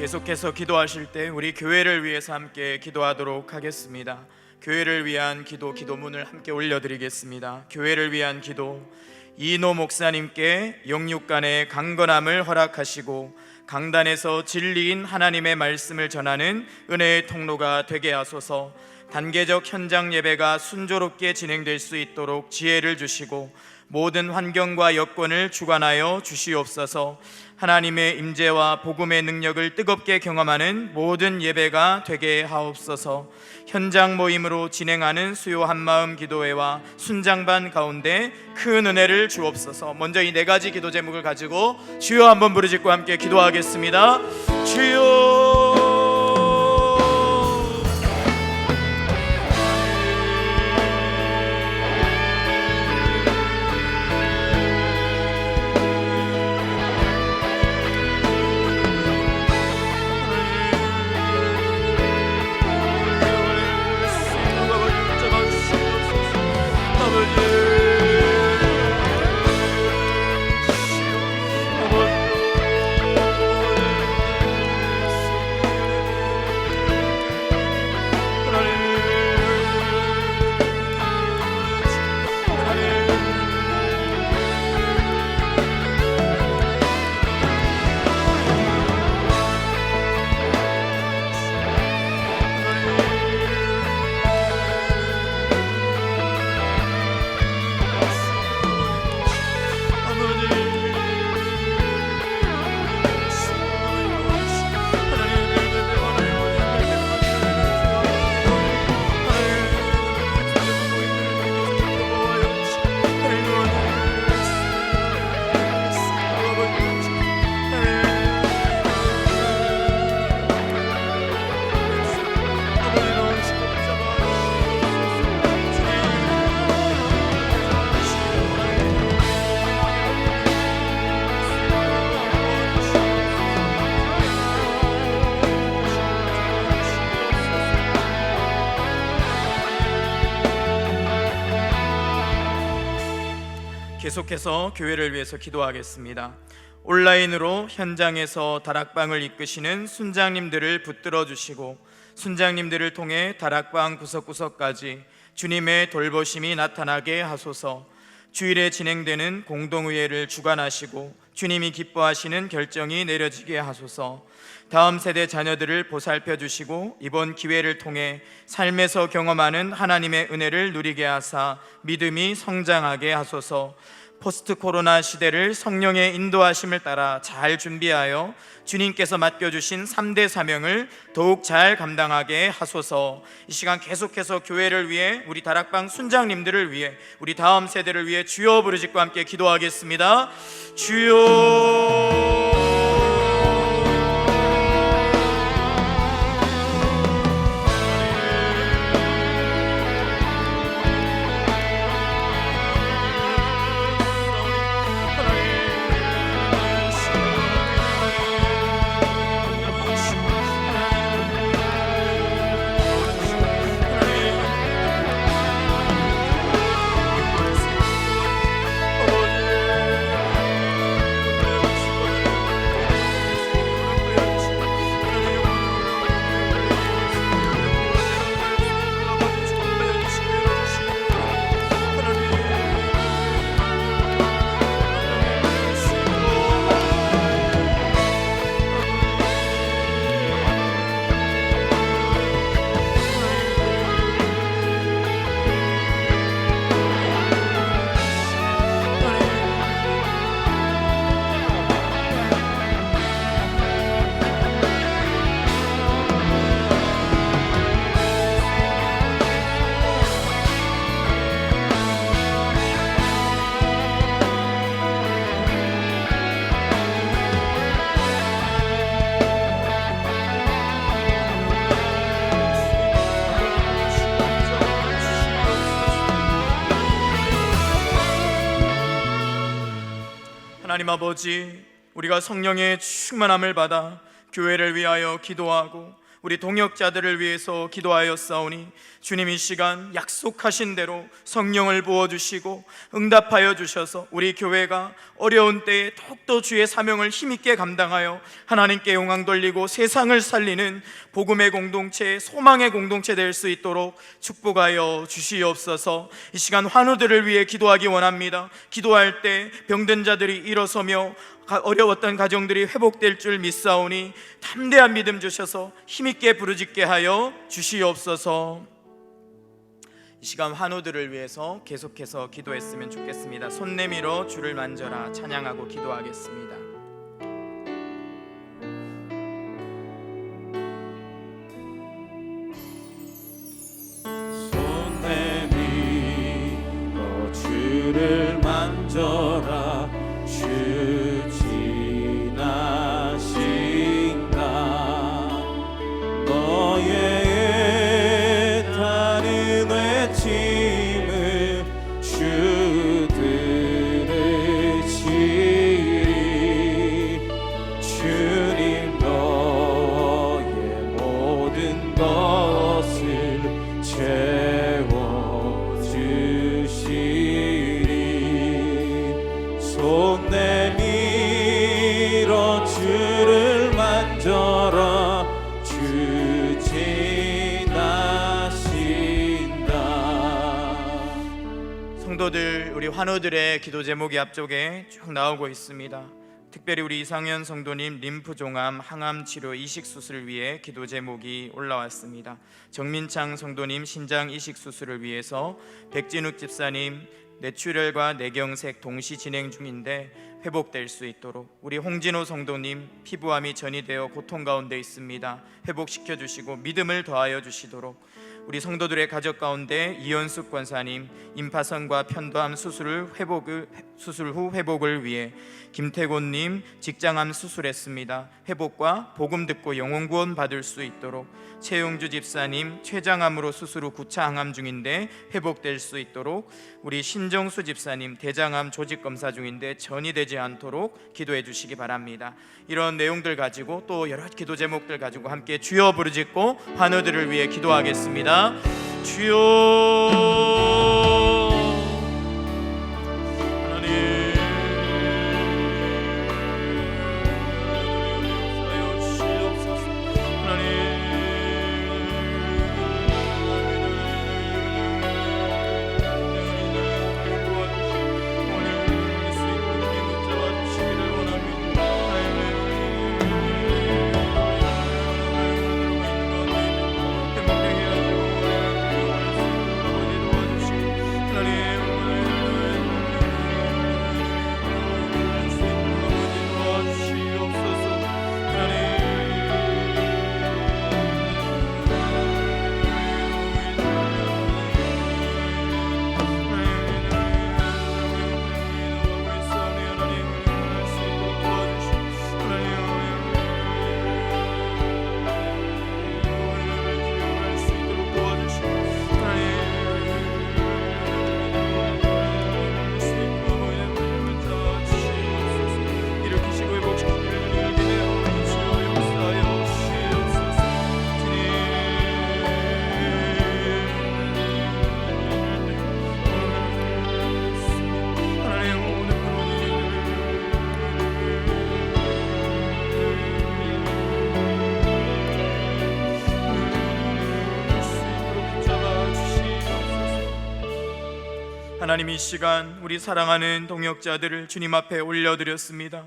계속해서 기도하실 때 우리 교회를 위해서 함께 기도하도록 하겠습니다. 교회를 위한 기도문을 함께 올려드리겠습니다. 교회를 위한 기도. 이노 목사님께 영육간의 강건함을 허락하시고 강단에서 진리인 하나님의 말씀을 전하는 은혜의 통로가 되게 하소서. 단계적 현장 예배가 순조롭게 진행될 수 있도록 지혜를 주시고 모든 환경과 여건을 주관하여 주시옵소서. 하나님의 임재와 복음의 능력을 뜨겁게 경험하는 모든 예배가 되게 하옵소서. 현장 모임으로 진행하는 수요 한마음 기도회와 순장반 가운데 큰 은혜를 주옵소서. 먼저 이 네 가지 기도 제목을 가지고 주여 한번 부르짖고 함께 기도하겠습니다. 주여. 계속해서 교회를 위해서 기도하겠습니다. 온라인으로 현장에서 다락방을 이끄시는 순장님들을 붙들어 주시고 순장님들을 통해 다락방 구석구석까지 주님의 돌보심이 나타나게 하소서. 주일에 진행되는 공동의회를 주관하시고 주님이 기뻐하시는 결정이 내려지게 하소서. 다음 세대 자녀들을 보살펴 주시고 이번 기회를 통해 삶에서 경험하는 하나님의 은혜를 누리게 하사 믿음이 성장하게 하소서. 포스트 코로나 시대를 성령의 인도하심을 따라 잘 준비하여 주님께서 맡겨주신 3대 사명을 더욱 잘 감당하게 하소서. 이 시간 계속해서 교회를 위해, 우리 다락방 순장님들을 위해, 우리 다음 세대를 위해 주여 부르짖고 함께 기도하겠습니다. 주여. 하나님 아버지, 우리가 성령의 충만함을 받아 교회를 위하여 기도하고 우리 동역자들을 위해서 기도하였사오니 주님 이 시간 약속하신 대로 성령을 부어주시고 응답하여 주셔서 우리 교회가 어려운 때에 더욱더 주의 사명을 힘있게 감당하여 하나님께 영광 돌리고 세상을 살리는 복음의 공동체, 소망의 공동체 될 수 있도록 축복하여 주시옵소서. 이 시간 환우들을 위해 기도하기 원합니다. 기도할 때 병든 자들이 일어서며 어려웠던 가정들이 회복될 줄 믿사오니 담대한 믿음 주셔서 힘있게 부르짖게 하여 주시옵소서. 이 시간 환우들을 위해서 계속해서 기도했으면 좋겠습니다. 손 내밀어 주를 만져라 찬양하고 기도하겠습니다. 손 내밀어 주를 만져라 주 지나신다 너의 애타는 외침을 주 들으시리 주님 너의 모든 것을 채워주시리 손 내밀어 주를 만져라 주 지나신다. 성도들, 우리 환우들의 기도 제목이 앞쪽에 쭉 나오고 있습니다. 특별히 우리 이상현 성도님 림프종암 항암 치료 이식 수술을 위해 기도 제목이 올라왔습니다. 정민창 성도님 신장 이식 수술을 위해서 백진욱 집사님 뇌출혈과 뇌경색 동시 진행 중인데 회복될 수 있도록, 우리 홍진호 성도님 피부암이 전이되어 고통 가운데 있습니다. 회복시켜 주시고 믿음을 더하여 주시도록, 우리 성도들의 가족 가운데 이현숙 권사님 임파선과 편도암 수술 후 회복을 위해 김태곤님 직장암 수술했습니다. 회복과 복음 듣고 영혼 구원 받을 수 있도록, 최용주 집사님 췌장암으로 수술 후 9차 항암 중인데 회복될 수 있도록, 우리 신정수 집사님 대장암 조직 검사 중인데 전이 되지 않도록 기도해 주시기 바랍니다. 이런 내용들 가지고 또 여러 기도 제목들 가지고 함께 주여 부르짖고 환우들을 위해 기도하겠습니다. 주여 하나님, 이 시간 우리 사랑하는 동역자들을 주님 앞에 올려드렸습니다.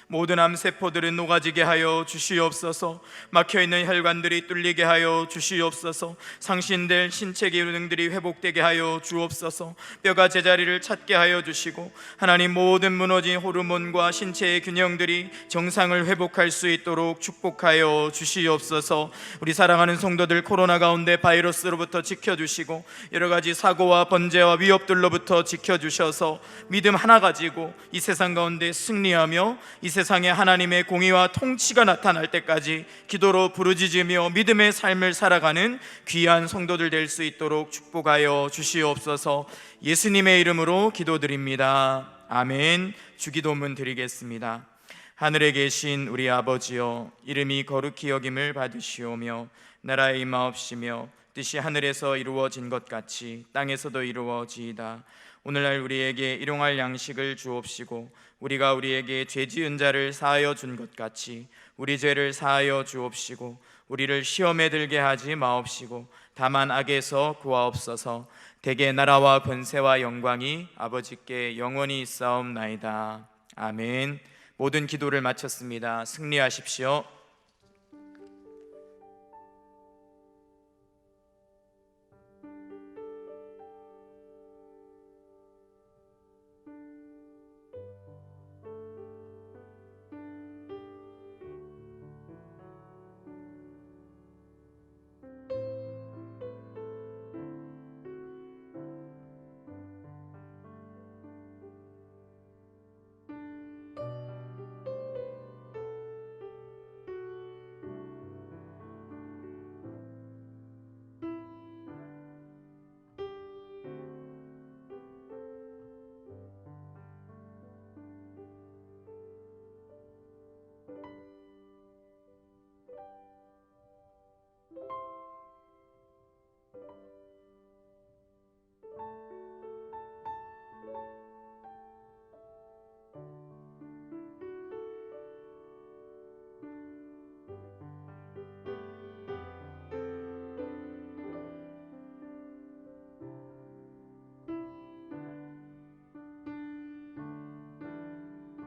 모든 암세포들은 녹아지게 하여 주시옵소서. 막혀있는 혈관들이 뚫리게 하여 주시옵소서. 상신될 신체 기능들이 회복되게 하여 주옵소서. 뼈가 제자리를 찾게 하여 주시고, 하나님 모든 무너진 호르몬과 신체의 균형들이 정상을 회복할 수 있도록 축복하여 주시옵소서. 우리 사랑하는 성도들 코로나 가운데 바이러스로부터 지켜주시고 여러 가지 사고와 번제와 위협들로부터 지켜주셔서 믿음 하나 가지고 이 세상 가운데 승리하며 이 세상에 하나님의 공의와 통치가 나타날 때까지 기도로 부르짖으며 믿음의 삶을 살아가는 귀한 성도들 될 수 있도록 축복하여 주시옵소서. 예수님의 이름으로 기도드립니다. 아멘. 주기도문 드리겠습니다. 하늘에 계신 우리 아버지여, 이름이 거룩히 여김을 받으시오며 나라의 임하옵시며 뜻이 하늘에서 이루어진 것 같이 땅에서도 이루어지이다. 오늘날 우리에게 일용할 양식을 주옵시고 우리가 우리에게 죄 지은 자를 사하여 준 것 같이 우리 죄를 사하여 주옵시고 우리를 시험에 들게 하지 마옵시고 다만 악에서 구하옵소서. 대개 나라와 권세와 영광이 아버지께 영원히 있사옵나이다. 아멘. 모든 기도를 마쳤습니다. 승리하십시오.